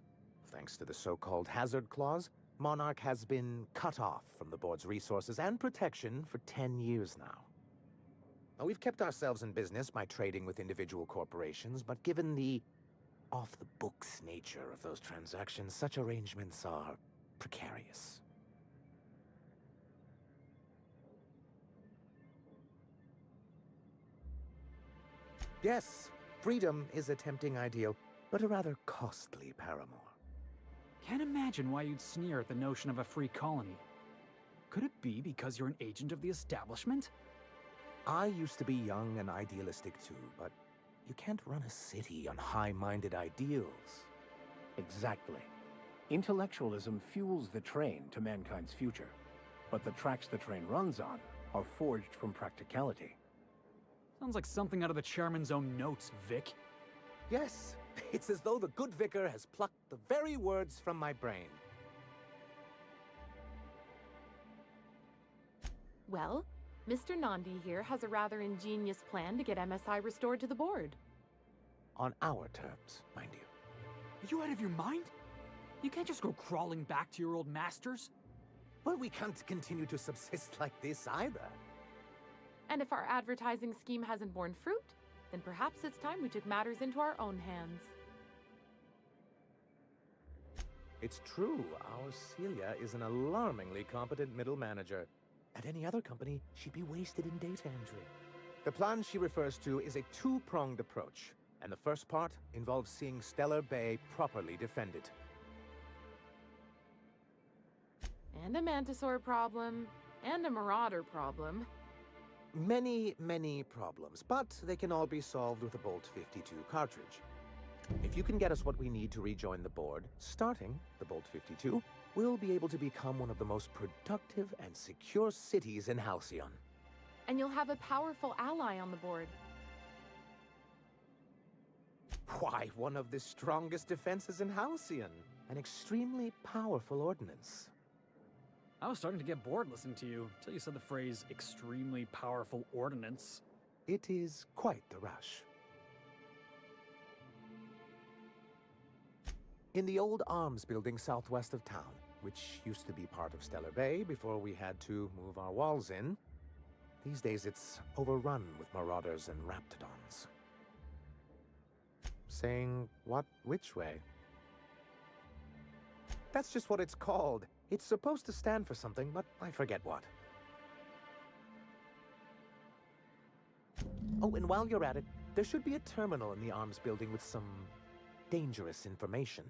Thanks to the so-called hazard clause, Monarch has been cut off from the board's resources and protection for 10 years now. Now, we've kept ourselves in business by trading with individual corporations, but given the off-the-books nature of those transactions, such arrangements are precarious. Yes, freedom is a tempting ideal, but a rather costly paramour. Can't imagine why you'd sneer at the notion of a free colony. Could it be because you're an agent of the establishment? I used to be young and idealistic too, but you can't run a city on high-minded ideals. Exactly. Intellectualism fuels the train to mankind's future, but the tracks the train runs on are forged from practicality. Sounds like something out of the chairman's own notes, Vic. Yes, it's as though the good vicar has plucked the very words from my brain. Well, Mr. Nandi here has a rather ingenious plan to get MSI restored to the board. On our terms, mind you. Are you out of your mind? You can't just go crawling back to your old masters. Well, we can't continue to subsist like this either. And if our advertising scheme hasn't borne fruit, then perhaps it's time we took matters into our own hands. It's true, our Celia is an alarmingly competent middle manager. At any other company, she'd be wasted in data entry. The plan she refers to is a two-pronged approach, and the first part involves seeing Stellar Bay properly defended. And a Mantisaur problem. And a Marauder problem. Many, many problems, but they can all be solved with a Bolt 52 cartridge. If you can get us what we need to rejoin the board, starting the Bolt 52, we'll be able to become one of the most productive and secure cities in Halcyon. And you'll have a powerful ally on the board. Why, one of the strongest defenses in Halcyon. An extremely powerful ordnance. I was starting to get bored listening to you, till you said the phrase, extremely powerful ordnance. It is quite the rush. In the old arms building southwest of town, which used to be part of Stellar Bay before we had to move our walls in, these days it's overrun with marauders and raptidons. Saying what, which way? That's just what it's called. It's supposed to stand for something, but I forget what. Oh, and while you're at it, there should be a terminal in the arms building with some dangerous information.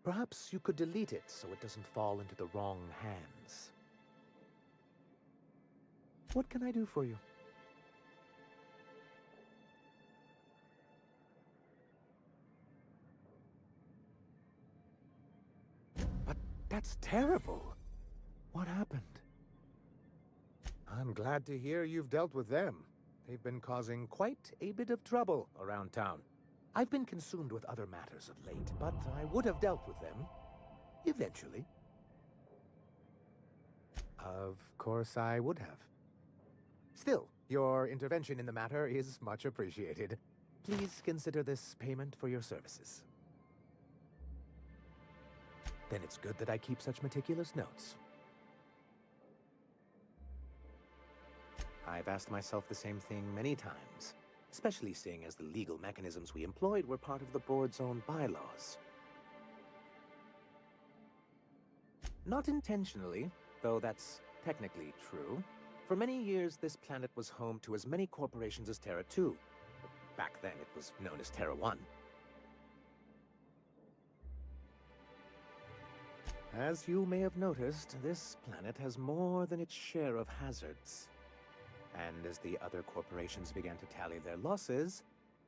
Perhaps you could delete it so it doesn't fall into the wrong hands. What can I do for you? But that's terrible. What happened? I'm glad to hear you've dealt with them. They've been causing quite a bit of trouble around town. I've been consumed with other matters of late, but I would have dealt with them eventually. Of course I would have. Still, your intervention in the matter is much appreciated. Please consider this payment for your services. Then it's good that I keep such meticulous notes. I've asked myself the same thing many times, especially seeing as the legal mechanisms we employed were part of the board's own bylaws. Not intentionally, though that's technically true. For many years, this planet was home to as many corporations as Terra 2. Back then, it was known as Terra 1. As you may have noticed, this planet has more than its share of hazards. And as the other corporations began to tally their losses,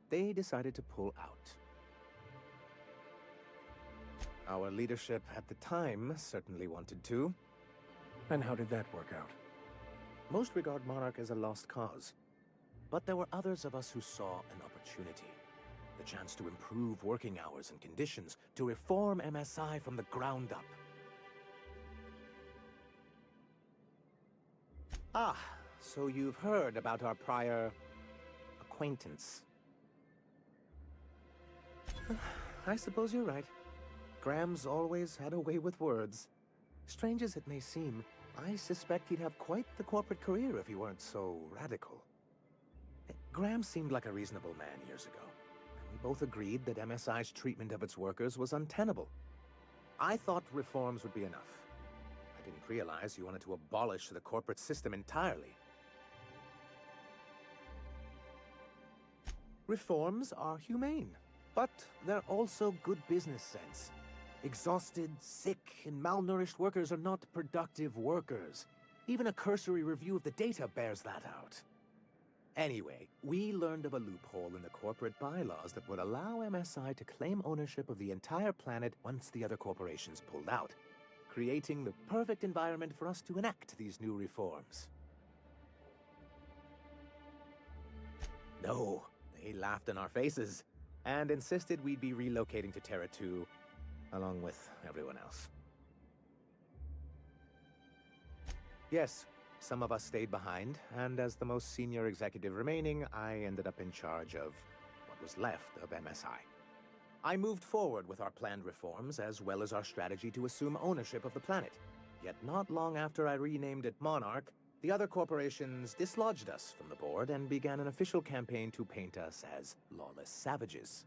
they decided to pull out. Our leadership at the time certainly wanted to. And how did that work out? Most regard Monarch as a lost cause. But there were others of us who saw an opportunity. The chance to improve working hours and conditions, to reform MSI from the ground up. Ah, so you've heard about our prior acquaintance. I suppose you're right. Graham's always had a way with words. Strange as it may seem, I suspect he'd have quite the corporate career if he weren't so radical. Graham seemed like a reasonable man years ago. We both agreed that MSI's treatment of its workers was untenable. I thought reforms would be enough. I didn't realize you wanted to abolish the corporate system entirely. Reforms are humane, but they're also good business sense. Exhausted, sick, and malnourished workers are not productive workers. Even a cursory review of the data bears that out. Anyway, we learned of a loophole in the corporate bylaws that would allow MSI to claim ownership of the entire planet once the other corporations pulled out, creating the perfect environment for us to enact these new reforms. No, they laughed in our faces and insisted we'd be relocating to Terra 2 along with everyone else. Yes, some of us stayed behind, and as the most senior executive remaining, I ended up in charge of what was left of MSI. I moved forward with our planned reforms, as well as our strategy to assume ownership of the planet. Yet not long after I renamed it Monarch, the other corporations dislodged us from the board and began an official campaign to paint us as lawless savages.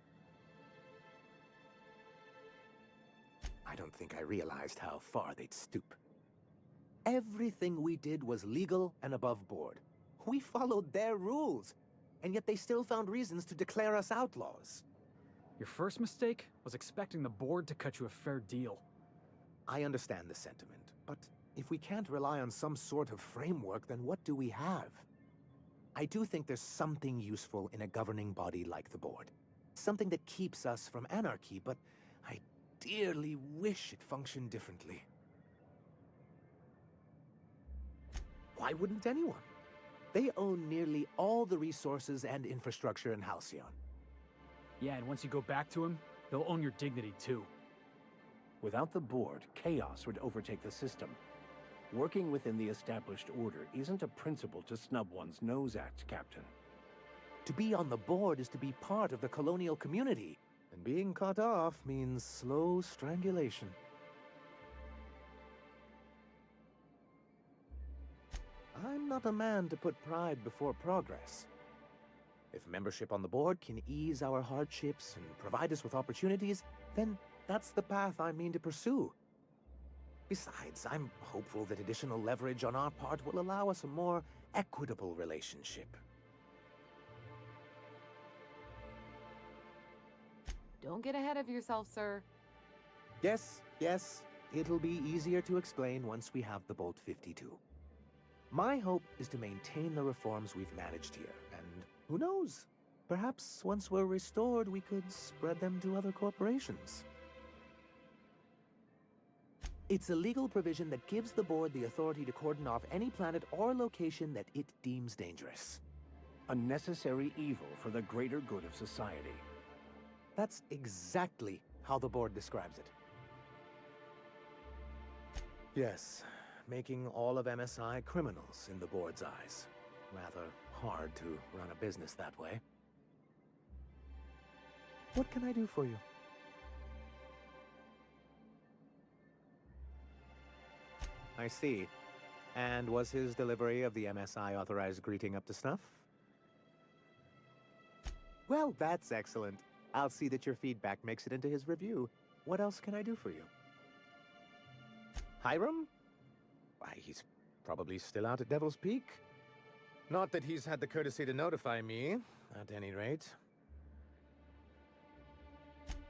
I don't think I realized how far they'd stoop. Everything we did was legal and above board. We followed their rules, and yet they still found reasons to declare us outlaws. Your first mistake was expecting the board to cut you a fair deal. I understand the sentiment, but if we can't rely on some sort of framework, then what do we have? I do think there's something useful in a governing body like the board. Something that keeps us from anarchy, but I dearly wish it functioned differently. Why wouldn't anyone? They own nearly all the resources and infrastructure in Halcyon. Yeah, and once you go back to him, they'll own your dignity too. Without the board, chaos would overtake the system. Working within the established order isn't a principle to snub one's nose at, Captain. To be on the board is to be part of the colonial community, and being cut off means slow strangulation. I'm not a man to put pride before progress. If membership on the board can ease our hardships and provide us with opportunities, then that's the path I mean to pursue. Besides, I'm hopeful that additional leverage on our part will allow us a more equitable relationship. Don't get ahead of yourself, sir. Yes, it'll be easier to explain once we have the Bolt 52. My hope is to maintain the reforms we've managed here, and who knows? Perhaps once we're restored, we could spread them to other corporations. It's a legal provision that gives the board the authority to cordon off any planet or location that it deems dangerous. A necessary evil for the greater good of society. That's exactly how the board describes it. Yes, making all of MSI criminals in the board's eyes. Rather hard to run a business that way. What can I do for you? I see. And was his delivery of the MSI authorized greeting up to snuff? Well, that's excellent. I'll see that your feedback makes it into his review. What else can I do for you? Hiram? Why, he's probably still out at Devil's Peak. Not that he's had the courtesy to notify me, at any rate.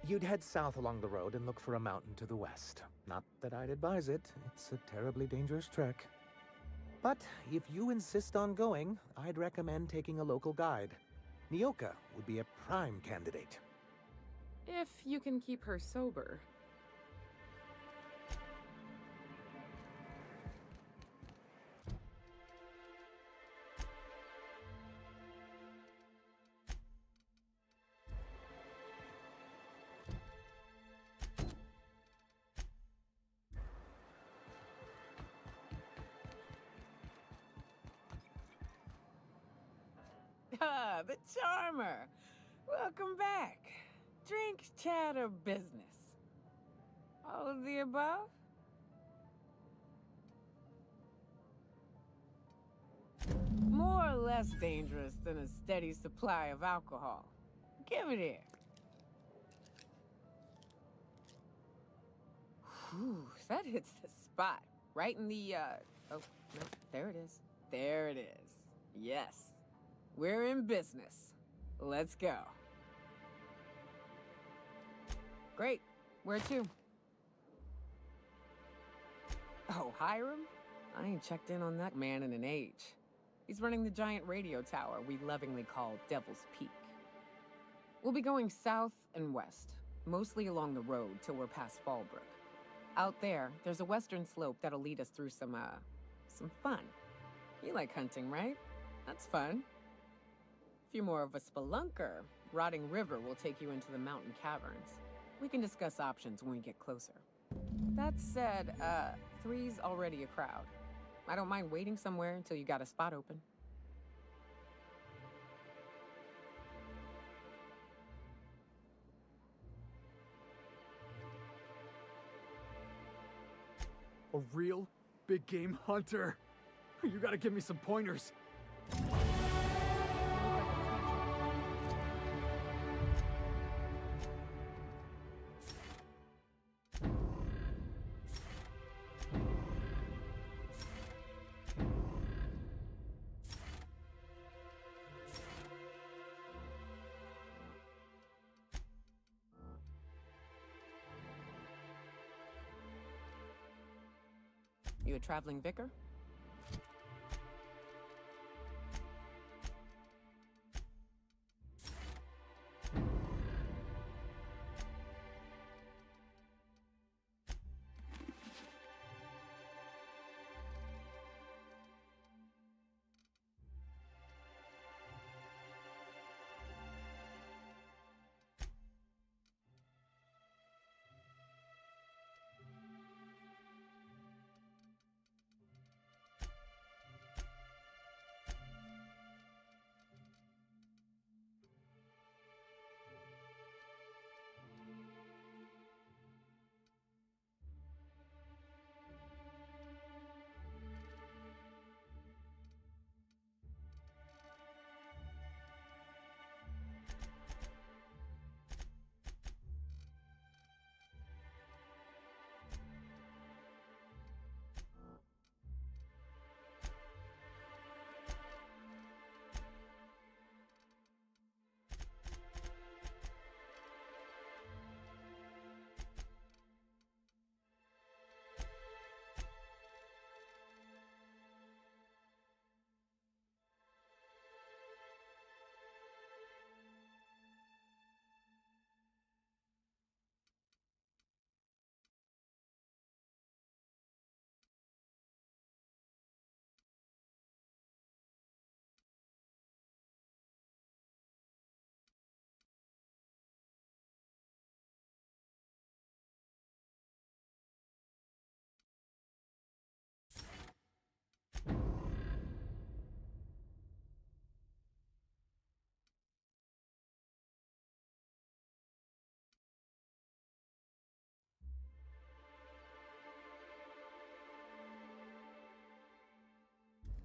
You'd head south along the road and look for a mountain to the west. Not that I'd advise it. It's a terribly dangerous trek. But if you insist on going, I'd recommend taking a local guide. Nyoka would be a prime candidate. If you can keep her sober. Ah, the charmer. Welcome back. Drink, chat, or business? All of the above? More or less dangerous than a steady supply of alcohol. Give it here. Whew, that hits the spot. Right in the, oh, no, there it is. There it is. Yes. We're in business. Let's go. Great. Where to? Oh, Hiram? I ain't checked in on that man in an age. He's running the giant radio tower we lovingly call Devil's Peak. We'll be going south and west, mostly along the road till we're past Fallbrook. Out there, there's a western slope that'll lead us through some fun. You like hunting, right? That's fun. If you're more of a spelunker, Rotting River will take you into the mountain caverns. We can discuss options when we get closer. That said, 3's already a crowd. I don't mind waiting somewhere until you got a spot open. A real big game hunter. You gotta give me some pointers. You a traveling vicar?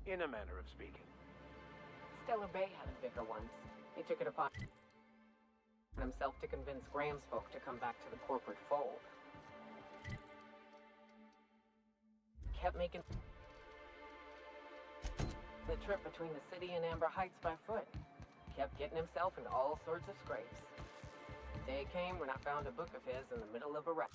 In a manner of speaking. Stellar Bay had a vicar once. He took it upon himself to convince Graham's folk to come back to the corporate fold. Kept making the trip between the city and Amber Heights by foot. Kept getting himself into all sorts of scrapes. Day came when I found a book of his in the middle of a wreck.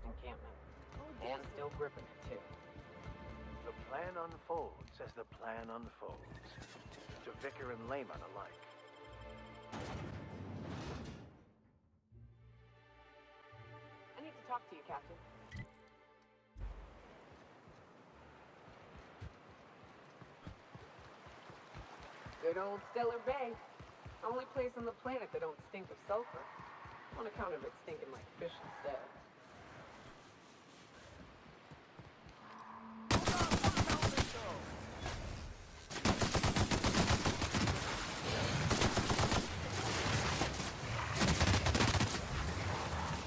Encampment. And still gripping it, too. The plan unfolds as the plan unfolds. To vicar and layman alike. I need to talk to you, Captain. Good old Stellar Bay. Only place on the planet that don't stink of sulfur. On account of it stinking like fish instead.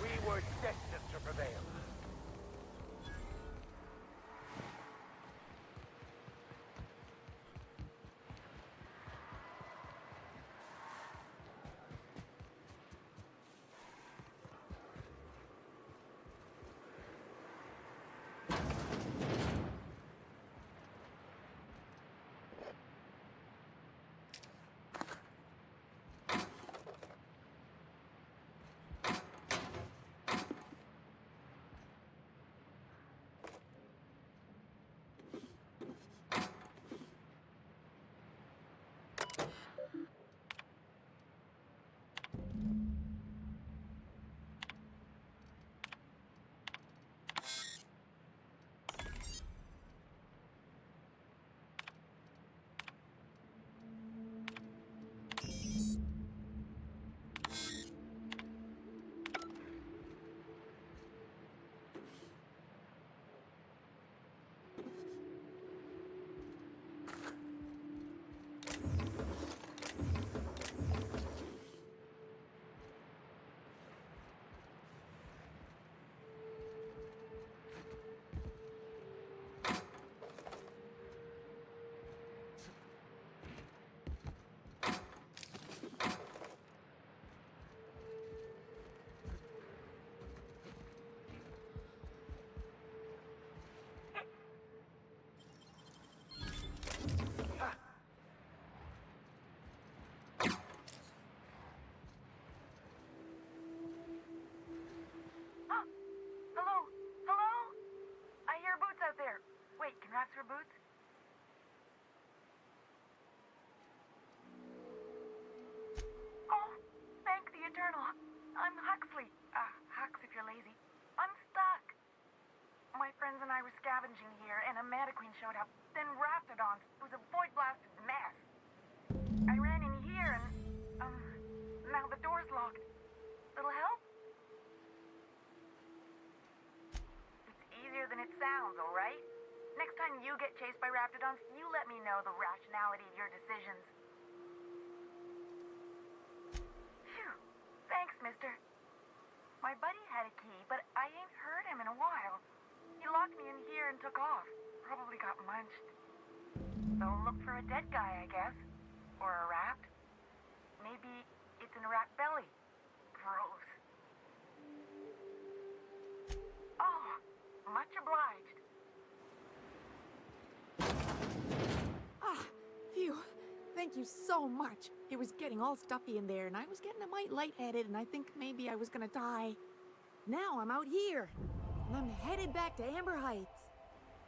We were destined to prevail. I'm Huxley. Hux if you're lazy. I'm stuck. My friends and I were scavenging here, and a Meta Queen showed up. Then Raptidons. It was a void-blasted mess. I ran in here, and, now the door's locked. Little help? It's easier than it sounds, alright? Next time you get chased by Raptidons, you let me know the rationality of your decisions. Phew. Thanks, mister. My buddy had a key, but I ain't heard him in a while. He locked me in here and took off. Probably got munched. So look for a dead guy, I guess. Or a rat. Maybe it's in a rat belly. Gross. Oh, much obliged. Phew. Thank you so much. It was getting all stuffy in there, and I was getting a mite lightheaded, and I think maybe I was gonna die. Now I'm out here, and I'm headed back to Amber Heights.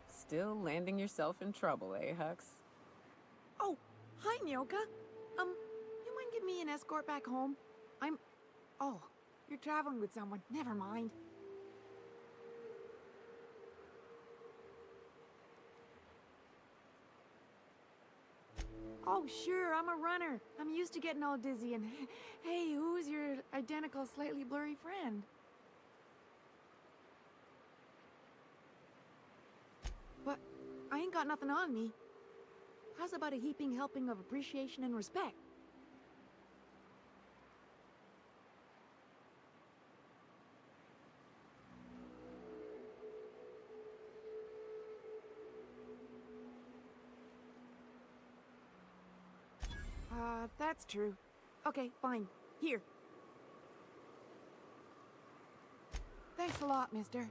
Still landing yourself in trouble, eh, Hux? Oh, hi, Nyoka. You mind giving me an escort back home? Oh, you're traveling with someone. Never mind. Oh, sure, I'm a runner. I'm used to getting all dizzy, and hey, who's your identical, slightly blurry friend? But I ain't got nothing on me. How's about a heaping helping of appreciation and respect? That's true. Okay, fine. Here. Thanks a lot, mister.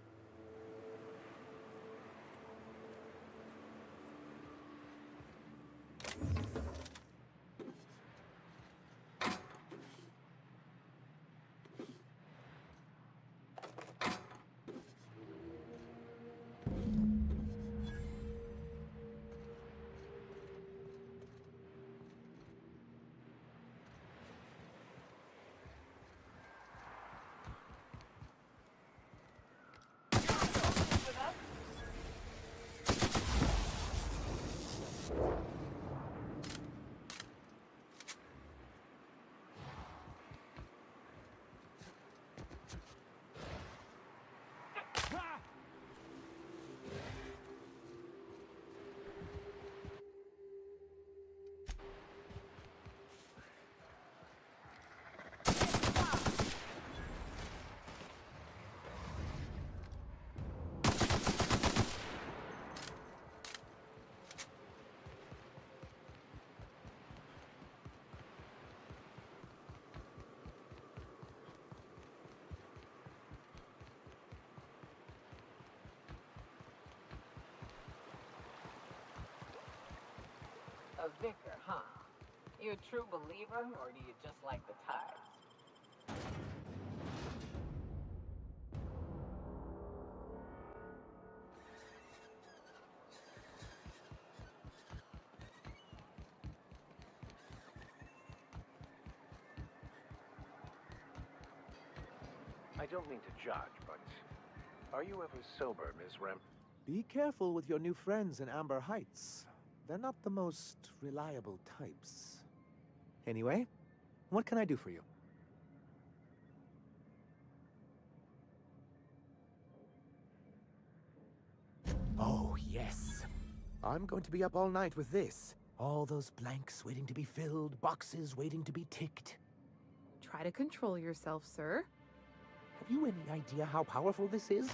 A vicar, huh? You a true believer, or do you just like the tithes? I don't mean to judge, but are you ever sober, Miss Rem? Be careful with your new friends in Amber Heights. They're not the most reliable types. Anyway, what can I do for you? Oh, yes. I'm going to be up all night with this. All those blanks waiting to be filled, boxes waiting to be ticked. Try to control yourself, sir. Have you any idea how powerful this is?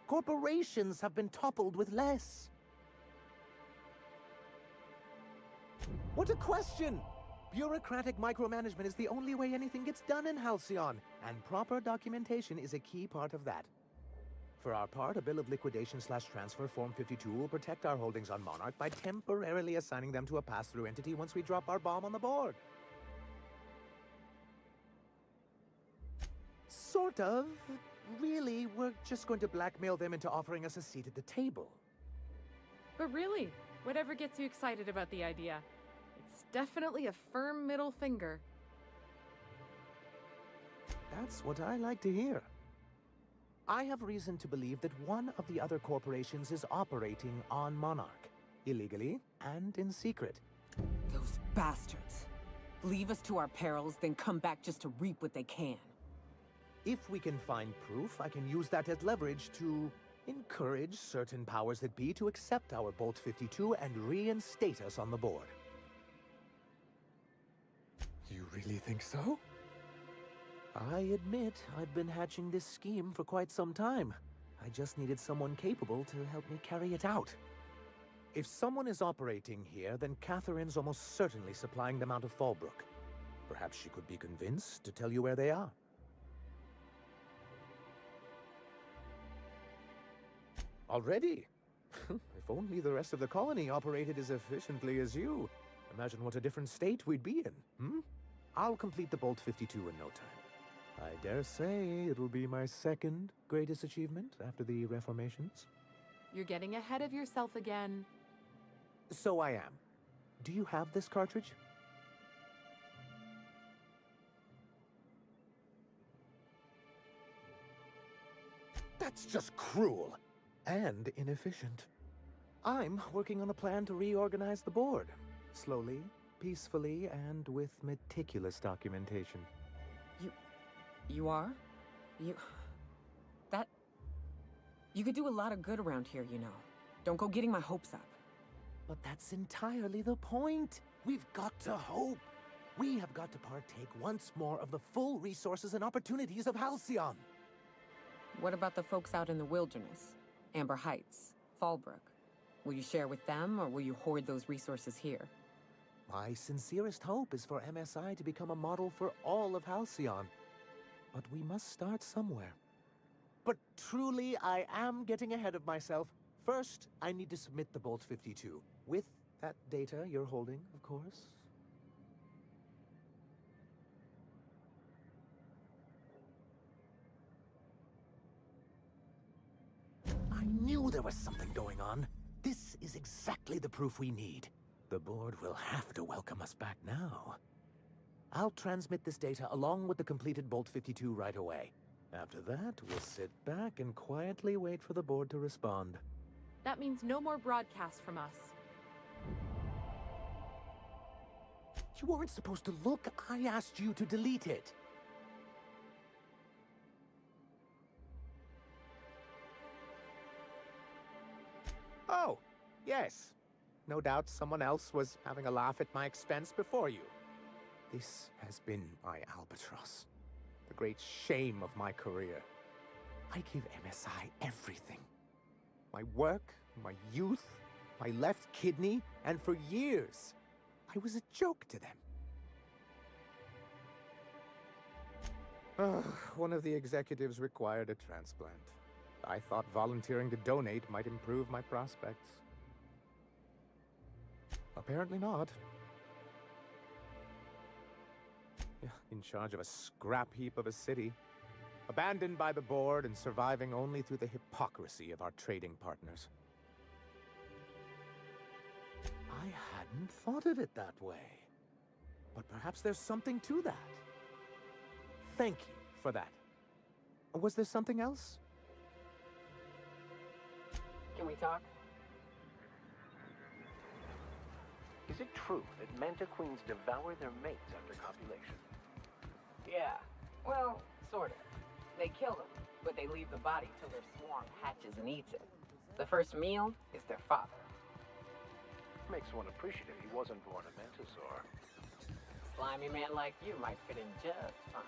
Corporations have been toppled with less. What a question! Bureaucratic micromanagement is the only way anything gets done in Halcyon, and proper documentation is a key part of that. For our part, a bill of liquidation/transfer Form 52 will protect our holdings on Monarch by temporarily assigning them to a pass-through entity once we drop our bomb on the board. Sort of. Really, we're just going to blackmail them into offering us a seat at the table. But really, whatever gets you excited about the idea, it's definitely a firm middle finger. That's what I like to hear. I have reason to believe that one of the other corporations is operating on Monarch, illegally and in secret. Those bastards. Leave us to our perils, then come back just to reap what they can. If we can find proof, I can use that as leverage to encourage certain powers that be to accept our Bolt 52 and reinstate us on the board. You really think so? I admit I've been hatching this scheme for quite some time. I just needed someone capable to help me carry it out. If someone is operating here, then Catherine's almost certainly supplying them out of Fallbrook. Perhaps she could be convinced to tell you where they are. Already? If only the rest of the colony operated as efficiently as you. Imagine what a different state we'd be in, hmm? I'll complete the Bolt 52 in no time. I dare say it'll be my second greatest achievement after the reformations. You're getting ahead of yourself again. So I am. Do you have this cartridge? That's just cruel and inefficient. I'm working on a plan to reorganize the board. Slowly, peacefully, and with meticulous documentation. You are? You could do a lot of good around here, you know. Don't go getting my hopes up. But that's entirely the point. We've got to hope. We have got to partake once more of the full resources and opportunities of Halcyon. What about the folks out in the wilderness? Amber Heights, Fallbrook. Will you share with them, or will you hoard those resources here? My sincerest hope is for MSI to become a model for all of Halcyon. But we must start somewhere. But truly, I am getting ahead of myself. First, I need to submit the Bolt 52. With that data you're holding, of course. I knew there was something going on. This is exactly the proof we need. The board will have to welcome us back now. I'll transmit this data along with the completed Bolt 52 right away. After that, we'll sit back and quietly wait for the board to respond. That means no more broadcasts from us. You weren't supposed to look. I asked you to delete it. Oh, yes. No doubt someone else was having a laugh at my expense before you. This has been my albatross. The great shame of my career. I gave MSI everything. My work, my youth, my left kidney, and for years, I was a joke to them. One of the executives required a transplant. I thought volunteering to donate might improve my prospects. Apparently not. In charge of a scrap heap of a city, abandoned by the board and surviving only through the hypocrisy of our trading partners. I hadn't thought of it that way. But perhaps there's something to that. Thank you for that. Was there something else? Can we talk? Is it true that manta queens devour their mates after copulation? Yeah. Well, sort of. They kill them, but they leave the body till their swarm hatches and eats it. The first meal is their father. Makes one appreciative he wasn't born a mantisaur. Slimy man like you might fit in just fine.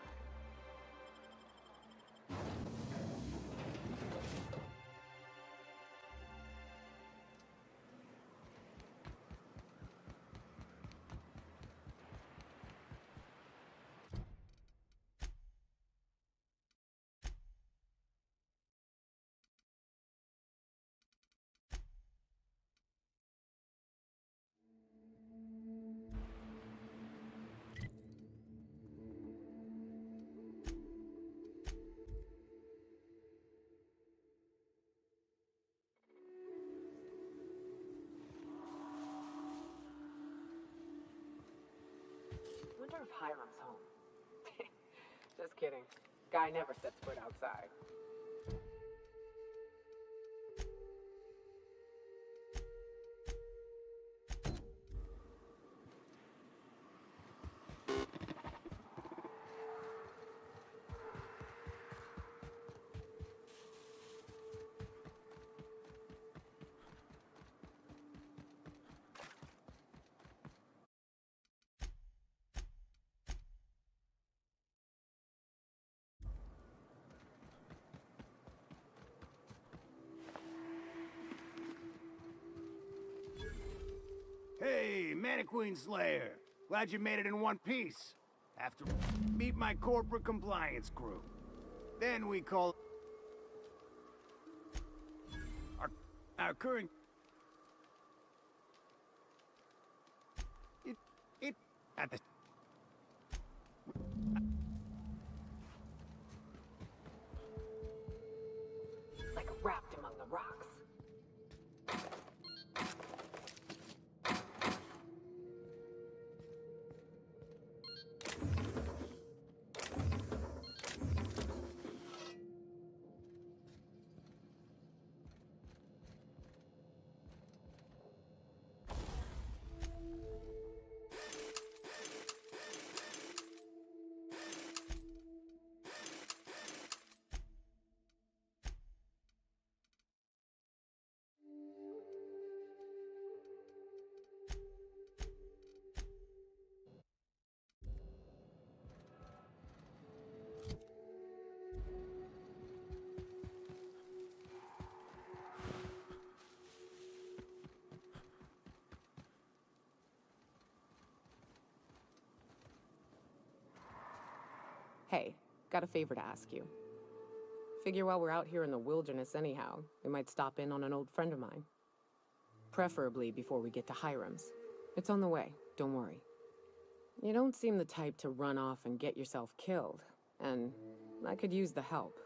Wonder if Hiram's home. Just kidding. Guy never sets foot outside. Hey, Mannequin Slayer. Glad you made it in one piece. Have to meet my corporate compliance crew. Then we call our current... It at the... Like wrapped among the rocks. Hey, got a favor to ask you. Figure while we're out here in the wilderness anyhow, we might stop in on an old friend of mine. Preferably before we get to Hiram's. It's on the way, don't worry. You don't seem the type to run off and get yourself killed, and I could use the help.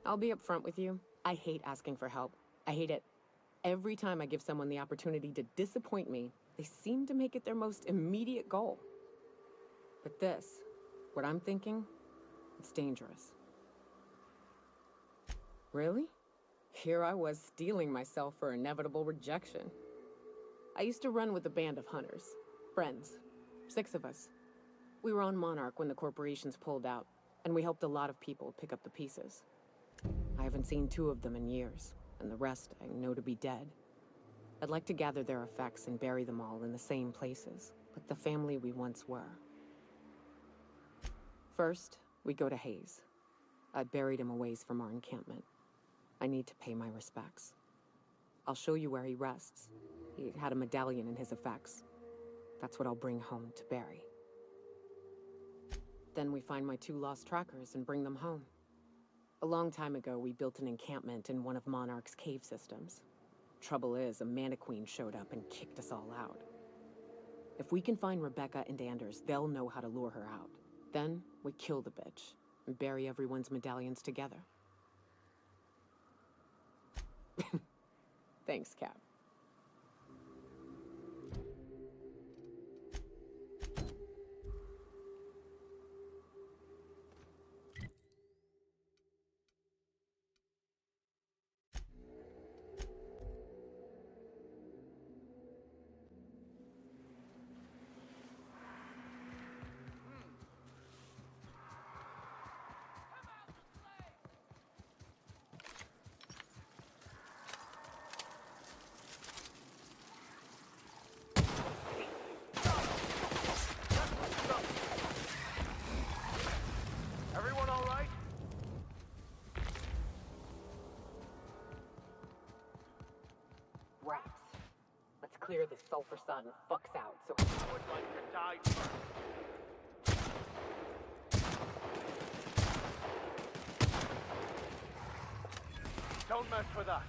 I'll be upfront with you. I hate asking for help. I hate it. Every time I give someone the opportunity to disappoint me, they seem to make it their most immediate goal. But this, what I'm thinking, it's dangerous. Really? Here I was steeling myself for inevitable rejection. I used to run with a band of hunters. Friends. 6 of us. We were on Monarch when the corporations pulled out, and we helped a lot of people pick up the pieces. I haven't seen 2 of them in years, and the rest I know to be dead. I'd like to gather their effects and bury them all in the same places, like the family we once were. First, we go to Hayes. I buried him a ways from our encampment. I need to pay my respects. I'll show you where he rests. He had a medallion in his effects. That's what I'll bring home to bury. Then we find my 2 lost trackers and bring them home. A long time ago, we built an encampment in one of Monarch's cave systems. Trouble is, a Mannequin showed up and kicked us all out. If we can find Rebecca and Anders, they'll know how to lure her out. Then, we kill the bitch, and bury everyone's medallions together. Thanks, Cap. Clear this sulfur sun fucks out, so I would like to die first. Don't mess with us.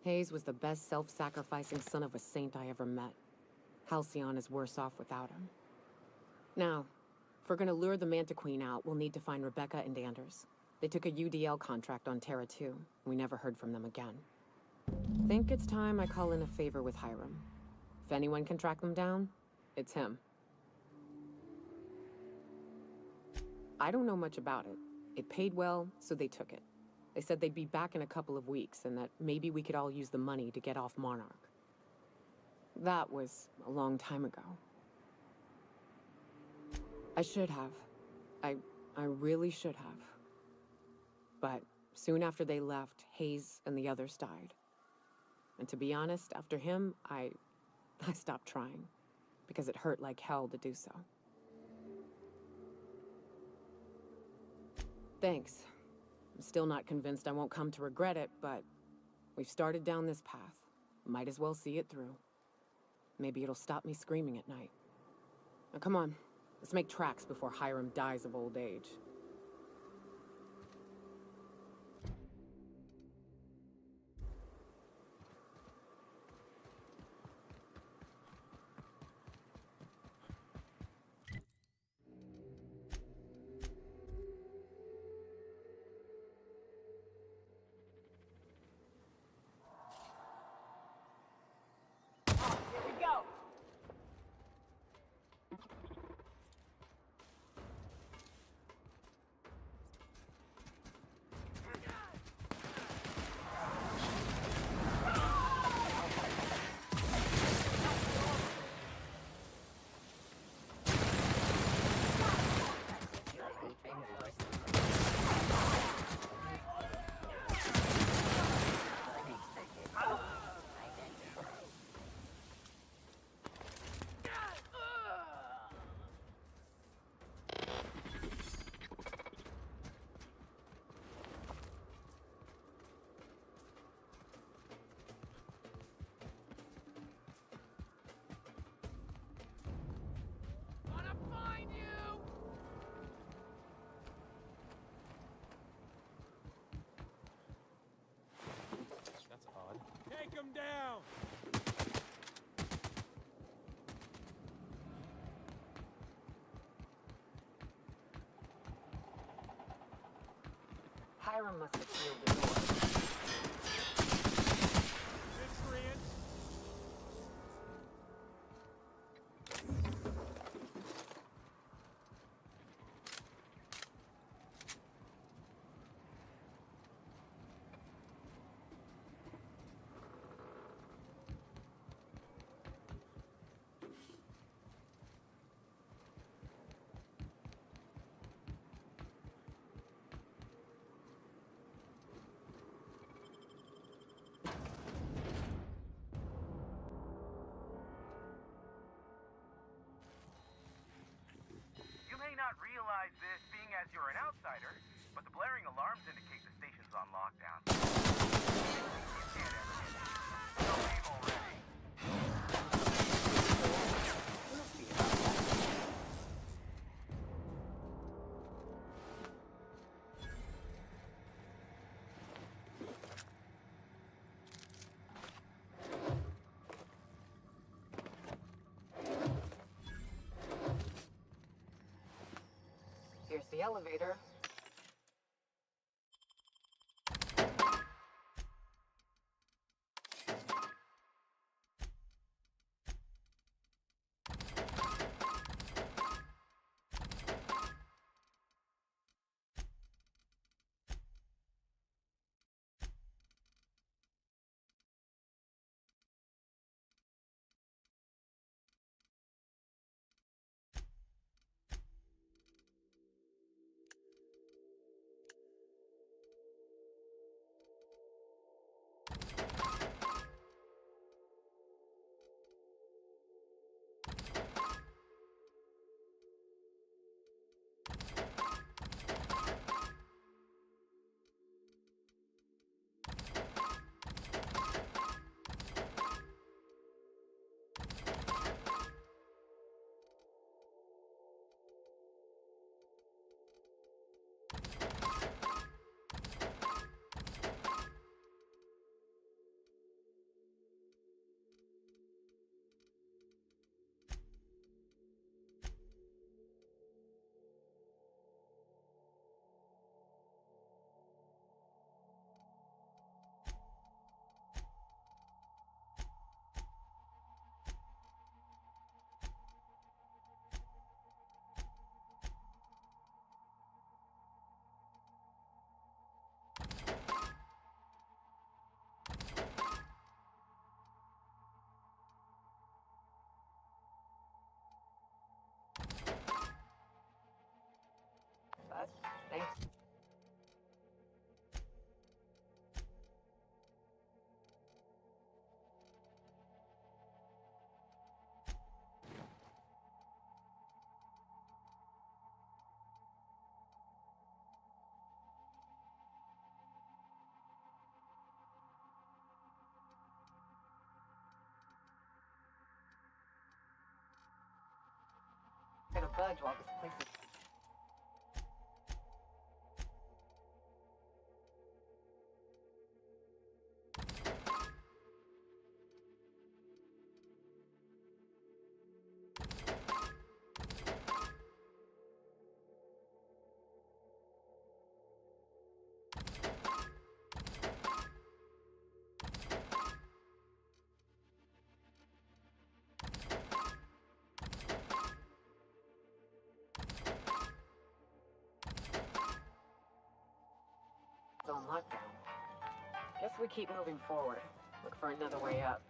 Hayes was the best self-sacrificing son of a saint I ever met. Halcyon is worse off without him. Now, if we're gonna lure the Manta Queen out, we'll need to find Rebecca and Anders. They took a UDL contract on Terra 2. We never heard from them again. Think it's time I call in a favor with Hiram. If anyone can track them down, it's him. I don't know much about it. It paid well, so they took it. They said they'd be back in a couple of weeks, and that maybe we could all use the money to get off Monarch. That was a long time ago. I should have. I really should have. But soon after they left, Hayes and the others died. And to be honest, after him, I stopped trying. Because it hurt like hell to do so. Thanks. I'm still not convinced I won't come to regret it, but we've started down this path. Might as well see it through. Maybe it'll stop me screaming at night. Now come on, let's make tracks before Hiram dies of old age. Take him down! Hiram must have sealed the door. Miscreants! You may not realize this, being as you're an outsider, but the blaring alarms indicate the station's on lockdown. You can't ever get out. So leave already. Here's the elevator. budge while this place is... It's on lockdown. Guess we keep moving forward. Look for another way up.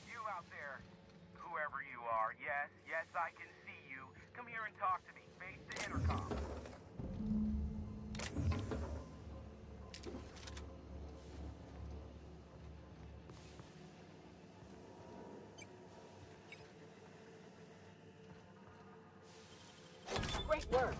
You out there, whoever you are, yes, I can see you. Come here and talk to me. Face the intercom. Great work!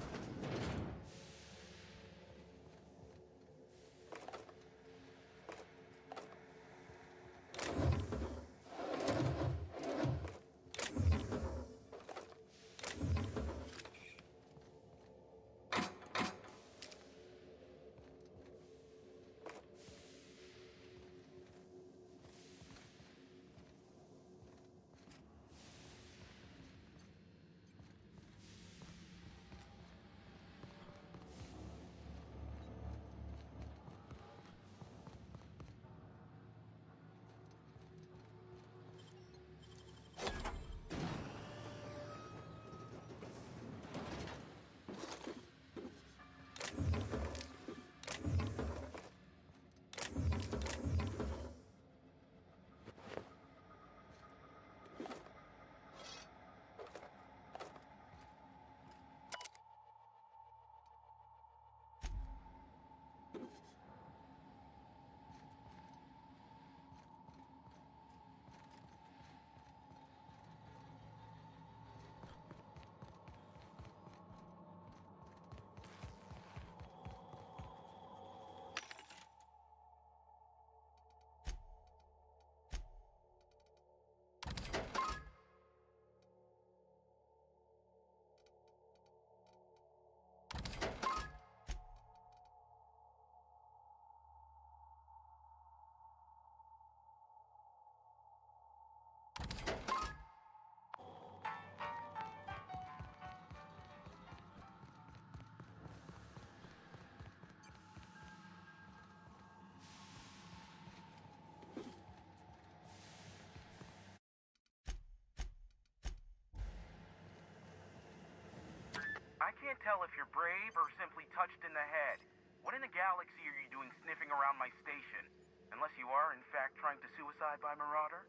I can't tell if you're brave or simply touched in the head. What in the galaxy are you doing sniffing around my station? Unless you are, in fact, trying to suicide by Marauder?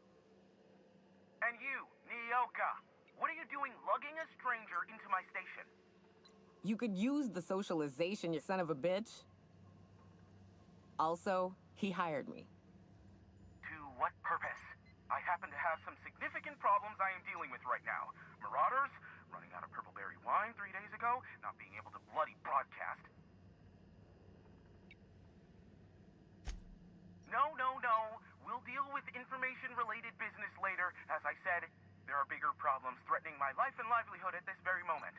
And you, Nyoka, what are you doing lugging a stranger into my station? You could use the socialization, you son of a bitch. Also, he hired me. To what purpose? I happen to have some significant problems I am dealing with right now. Marauders, running out of purple-berry wine 3 days ago, not being able to bloody broadcast. No. We'll deal with information-related business later. As I said, there are bigger problems threatening my life and livelihood at this very moment.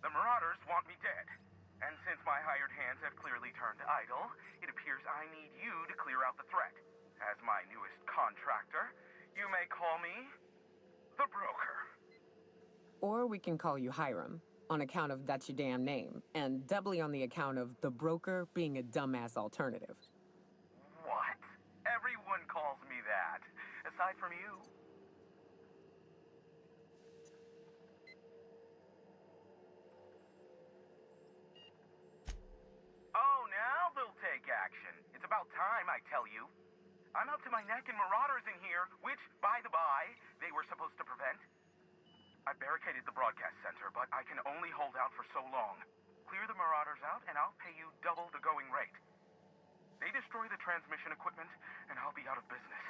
The Marauders want me dead. And since my hired hands have clearly turned idle, it appears I need you to clear out the threat. As my newest contractor, you may call me the Broker. Or we can call you Hiram, on account of that's your damn name, and doubly on the account of the Broker being a dumbass alternative. What? Everyone calls me that, aside from you. I'm up to my neck in marauders in here, which, by the by, they were supposed to prevent. I barricaded the broadcast center, but I can only hold out for so long. Clear the marauders out, and I'll pay you double the going rate. They destroy the transmission equipment, and I'll be out of business.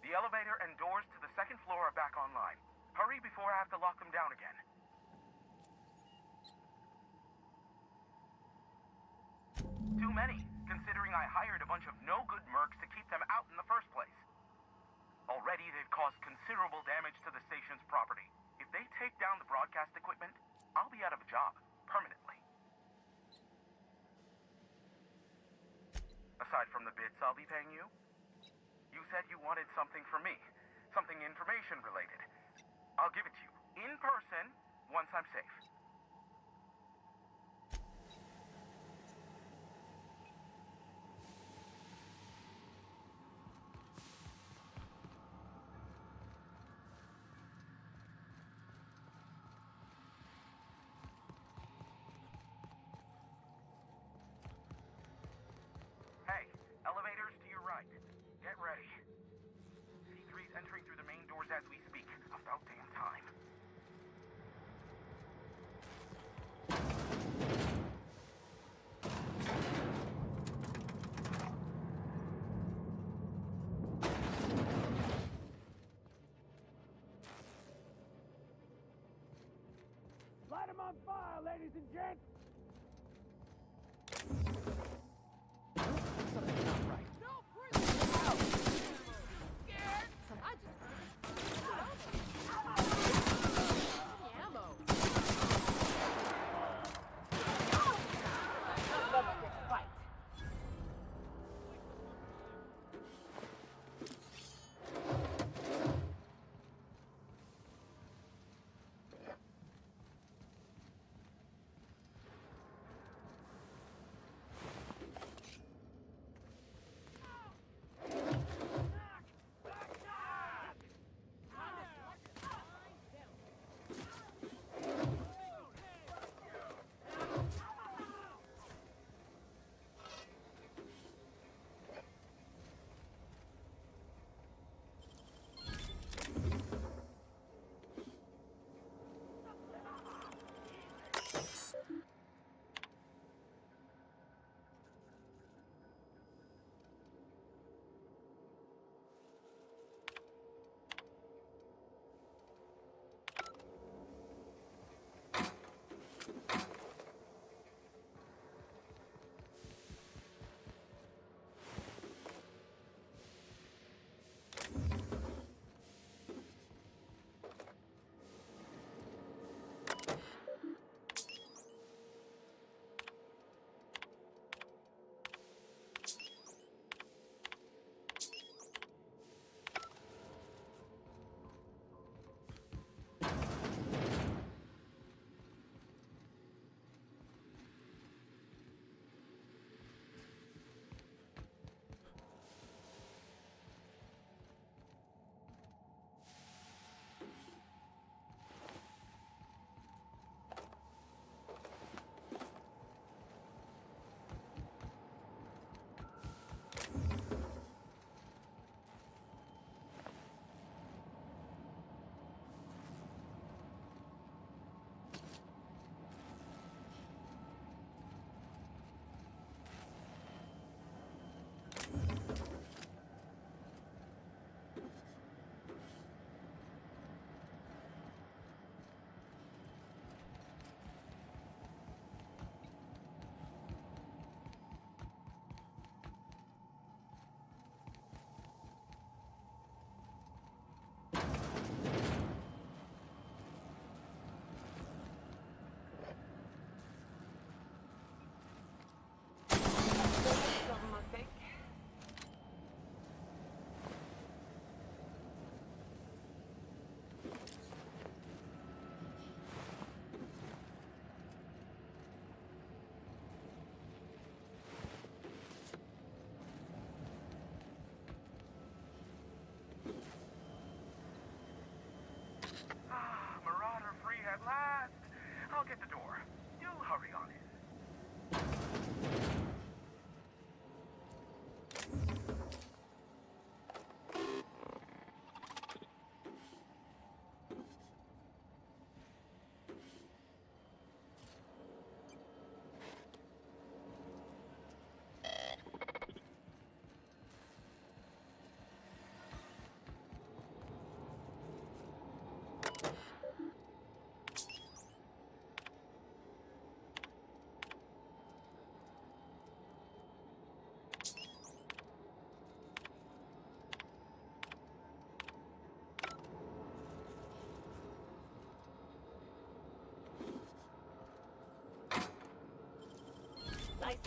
The elevator and doors to the second floor are back online. Hurry before I have to lock them down again. Too many, considering I hired a bunch of no-good mercs to keep them out in the first place. Already, they've caused considerable damage to the station's property. If they take down the broadcast equipment, I'll be out of a job, permanently. Aside from the bits I'll be paying you, you said you wanted something from me. Something information-related. I'll give it to you, in person, once I'm safe. Hey, elevators to your right. Get ready. C3's entering through the main doors as we speak. About damn time. Light them on fire, ladies and gents! Something's not right. No, please! Scared? I just... Ammo! Fight!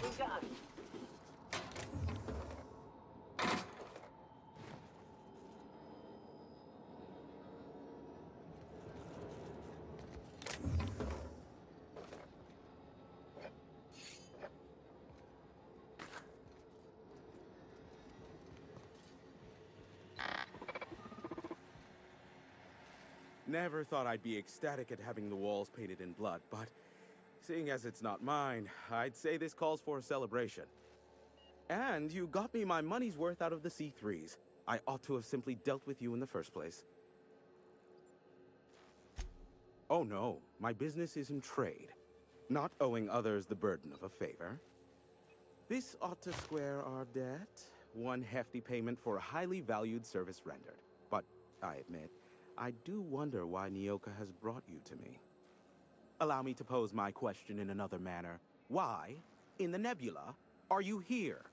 We got it. Never thought I'd be ecstatic at having the walls painted in blood, but seeing as it's not mine, I'd say this calls for a celebration. And you got me my money's worth out of the C3s. I ought to have simply dealt with you in the first place. Oh no, my business is in trade, not owing others the burden of a favor. This ought to square our debt. One hefty payment for a highly valued service rendered. But I admit, I do wonder why Nyoka has brought you to me. Allow me to pose my question in another manner. Why, in the nebula, are you here?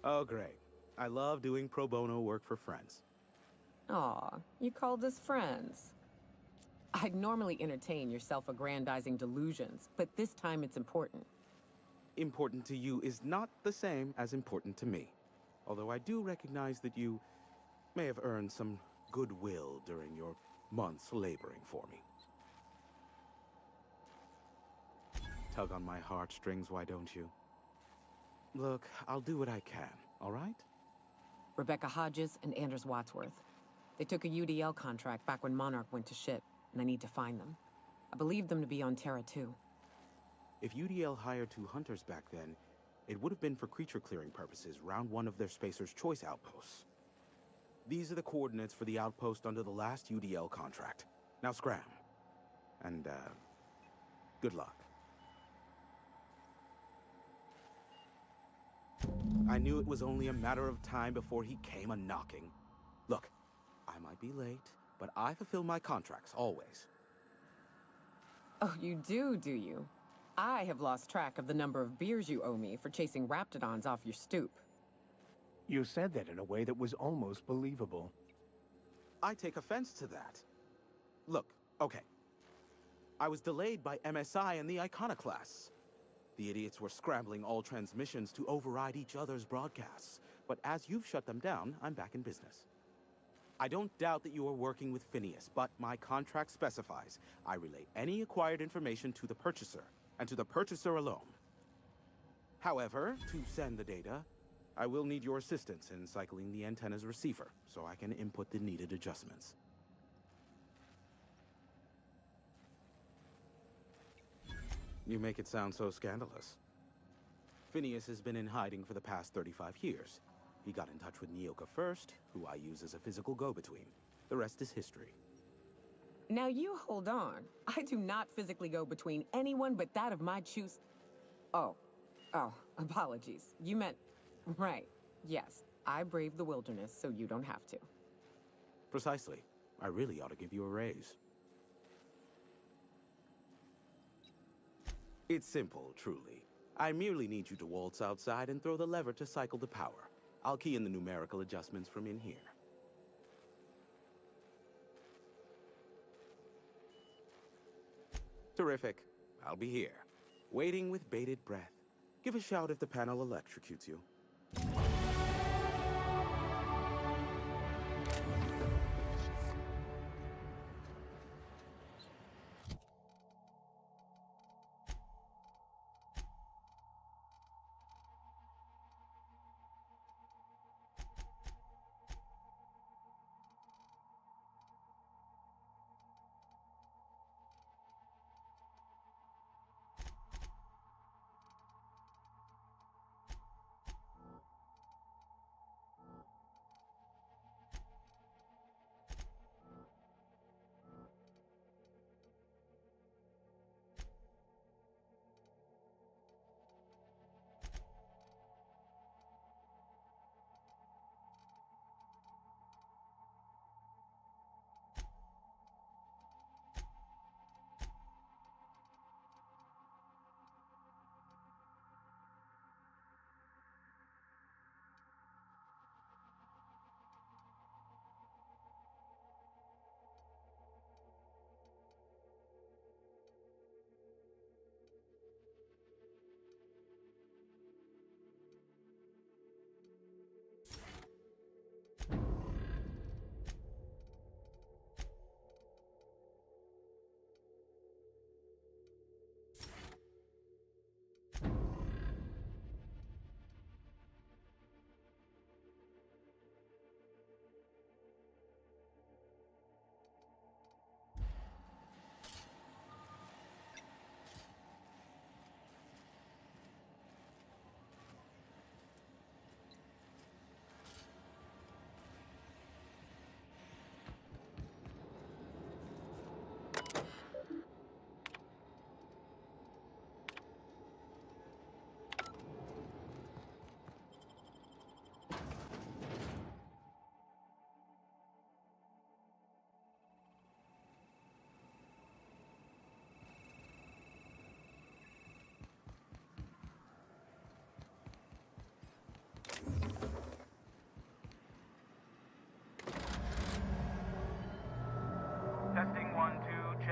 Oh, great. I love doing pro bono work for friends. Aw, you called us friends. I'd normally entertain your self-aggrandizing delusions, but this time it's important. Important to you is not the same as important to me. Although I do recognize that you may have earned some goodwill during your months laboring for me. Tug on my heartstrings, why don't you? Look, I'll do what I can, all right? Rebecca Hodges and Anders Wadsworth. They took a UDL contract back when Monarch went to shit, and I need to find them. I believe them to be on Terra 2. If UDL hired 2 hunters back then, it would have been for creature clearing purposes, round 1 of their Spacer's Choice outposts. These are the coordinates for the outpost under the last UDL contract. Now scram. And, good luck. I knew it was only a matter of time before he came a-knocking. Look, I might be late, but I fulfill my contracts, always. Oh, you do you? I have lost track of the number of beers you owe me for chasing raptidons off your stoop. You said that in a way that was almost believable. I take offense to that. Look, okay. I was delayed by MSI and the Iconoclasts. The idiots were scrambling all transmissions to override each other's broadcasts. But as you've shut them down, I'm back in business. I don't doubt that you are working with Phineas, but my contract specifies I relay any acquired information to the purchaser, and to the purchaser alone. However, to send the data, I will need your assistance in cycling the antenna's receiver, so I can input the needed adjustments. You make it sound so scandalous. Phineas has been in hiding for the past 35 years. He got in touch with Nyoka first, who I use as a physical go-between. The rest is history. Now you hold on. I do not physically go between anyone but that of my choose. Oh, apologies. You meant, right. Yes, I braved the wilderness, so you don't have to. Precisely. I really ought to give you a raise. It's simple, truly. I merely need you to waltz outside and throw the lever to cycle the power. I'll key in the numerical adjustments from in here. Terrific. I'll be here, waiting with bated breath. Give a shout if the panel electrocutes you.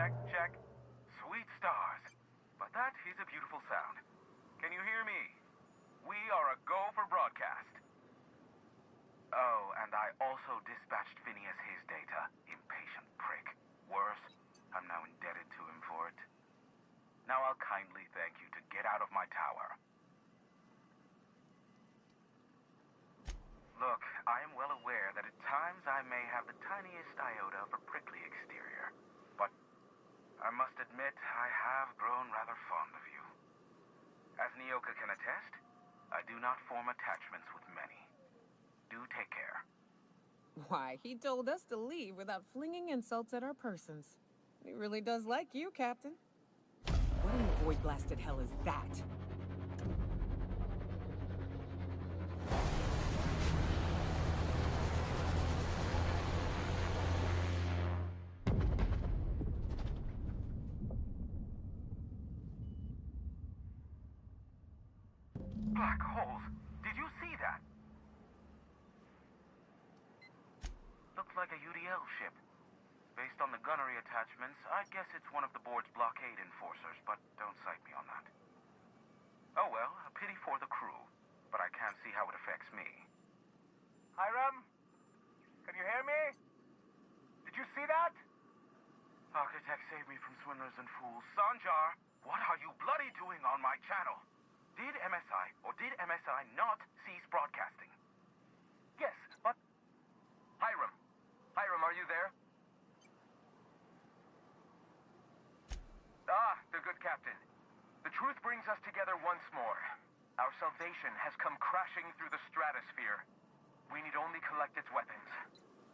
check, check. Sweet stars. But that is a beautiful sound. Can you hear me? We are a go for broadcast. Oh, and I also dispatched Phineas his data. Impatient prick. Worse, I'm now indebted to him for it. Now I'll kindly thank you to get out of my tower. Look, I am well aware that at times I may have the tiniest iota of a prickly exterior, but I must admit I have grown rather fond of you. As Nyoka can attest, I do not form attachments with many. Do take care. Why, he told us to leave without flinging insults at our persons. He really does like you, Captain. What in the void-blasted hell is that? Black holes? Did you see that? Looks like a UDL ship. Based on the gunnery attachments, I guess it's one of the board's blockade enforcers, but don't cite me on that. Oh well, a pity for the crew, but I can't see how it affects me. Hiram? Can you hear me? Did you see that? Architect, save me from swindlers and fools. Sanjar, what are you bloody doing on my channel? Did MSI, or did MSI not cease broadcasting? Yes, but... Hiram. Hiram, are you there? Ah, the good captain. The truth brings us together once more. Our salvation has come crashing through the stratosphere. We need only collect its weapons.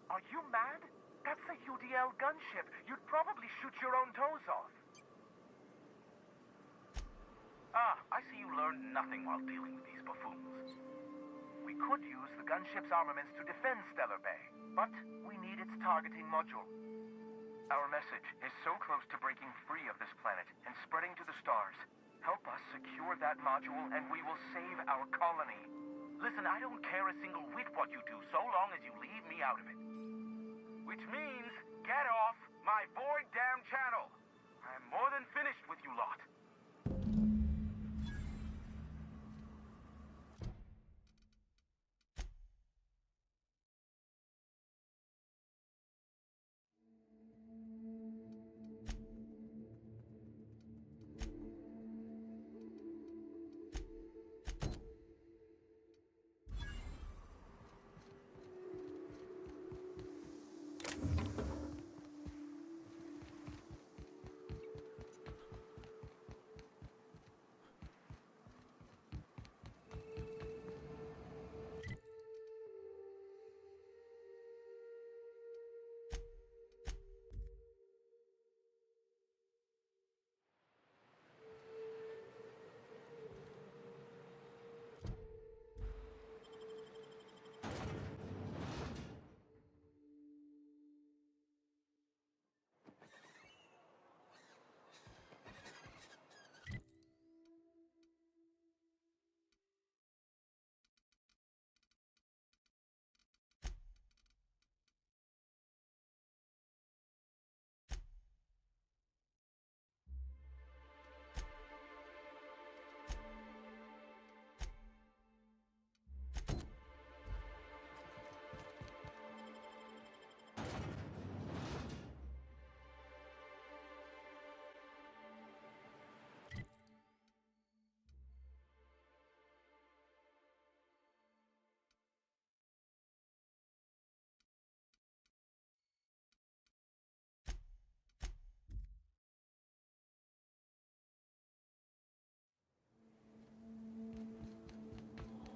Are you mad? That's a UDL gunship. You'd probably shoot your own toes off. Ah, I see you learned nothing while dealing with these buffoons. We could use the gunship's armaments to defend Stellar Bay, but we need its targeting module. Our message is so close to breaking free of this planet and spreading to the stars. Help us secure that module and we will save our colony. Listen, I don't care a single whit what you do so long as you leave me out of it. Which means, get off my bored damn channel. I am more than finished with you lot.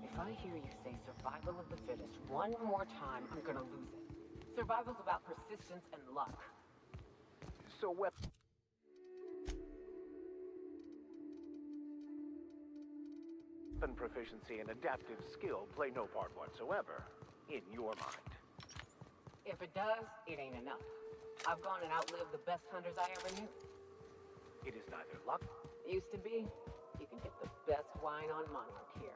If I hear you say survival of the fittest one more time, I'm gonna lose it. Survival's about persistence and luck. So weapon proficiency and adaptive skill play no part whatsoever in your mind. If it does, it ain't enough. I've gone and outlived the best hunters I ever knew. It is neither luck. Used to be. You can get the best wine on Monarch here.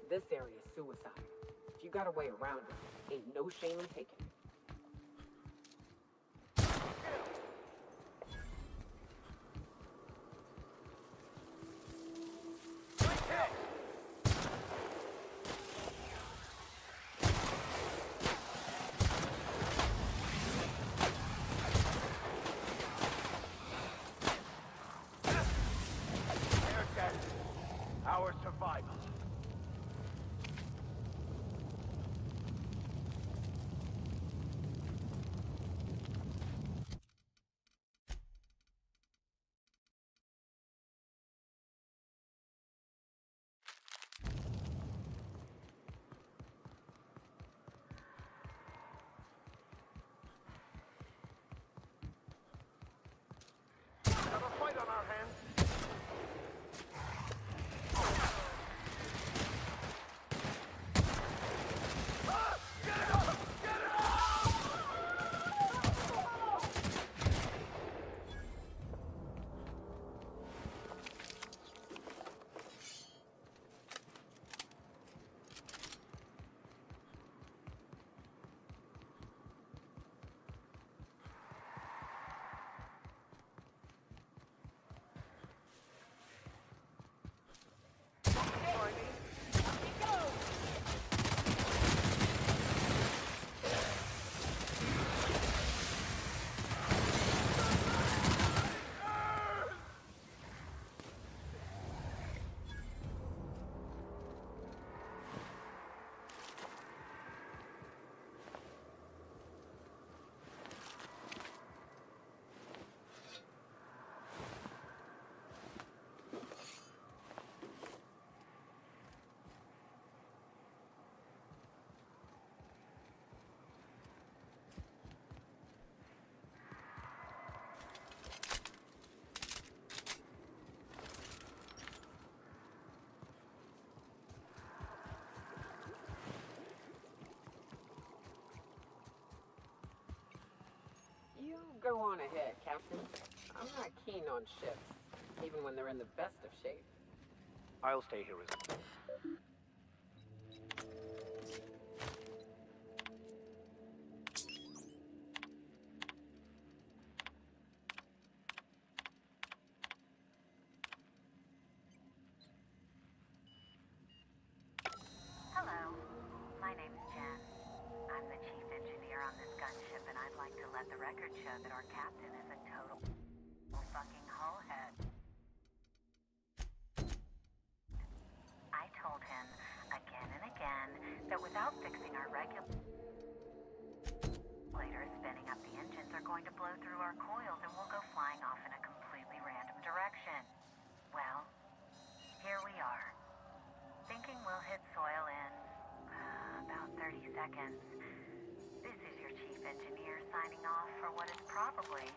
This area's suicide. you got a way around it, ain't no shame in taking it. Our survival. Got a fight on our hands. You go on ahead, Captain. I'm not keen on ships, even when they're in the best of shape. I'll stay here with you. Hello, my name's Jen. I'm the chief engineer on this gunship, and I'd like to let the record show that our captain is a total fucking hullhead. I told him again and again that without fixing our regulators spinning up the engines are going to blow through our coils and we'll go flying off in a completely random direction. Well, here we are. Thinking we'll hit soil in about 30 seconds. This is your chief engineer signing off for what is probably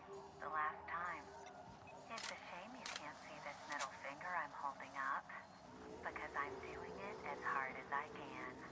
the last time. It's a shame you can't see this middle finger I'm holding up, because I'm doing it as hard as I can.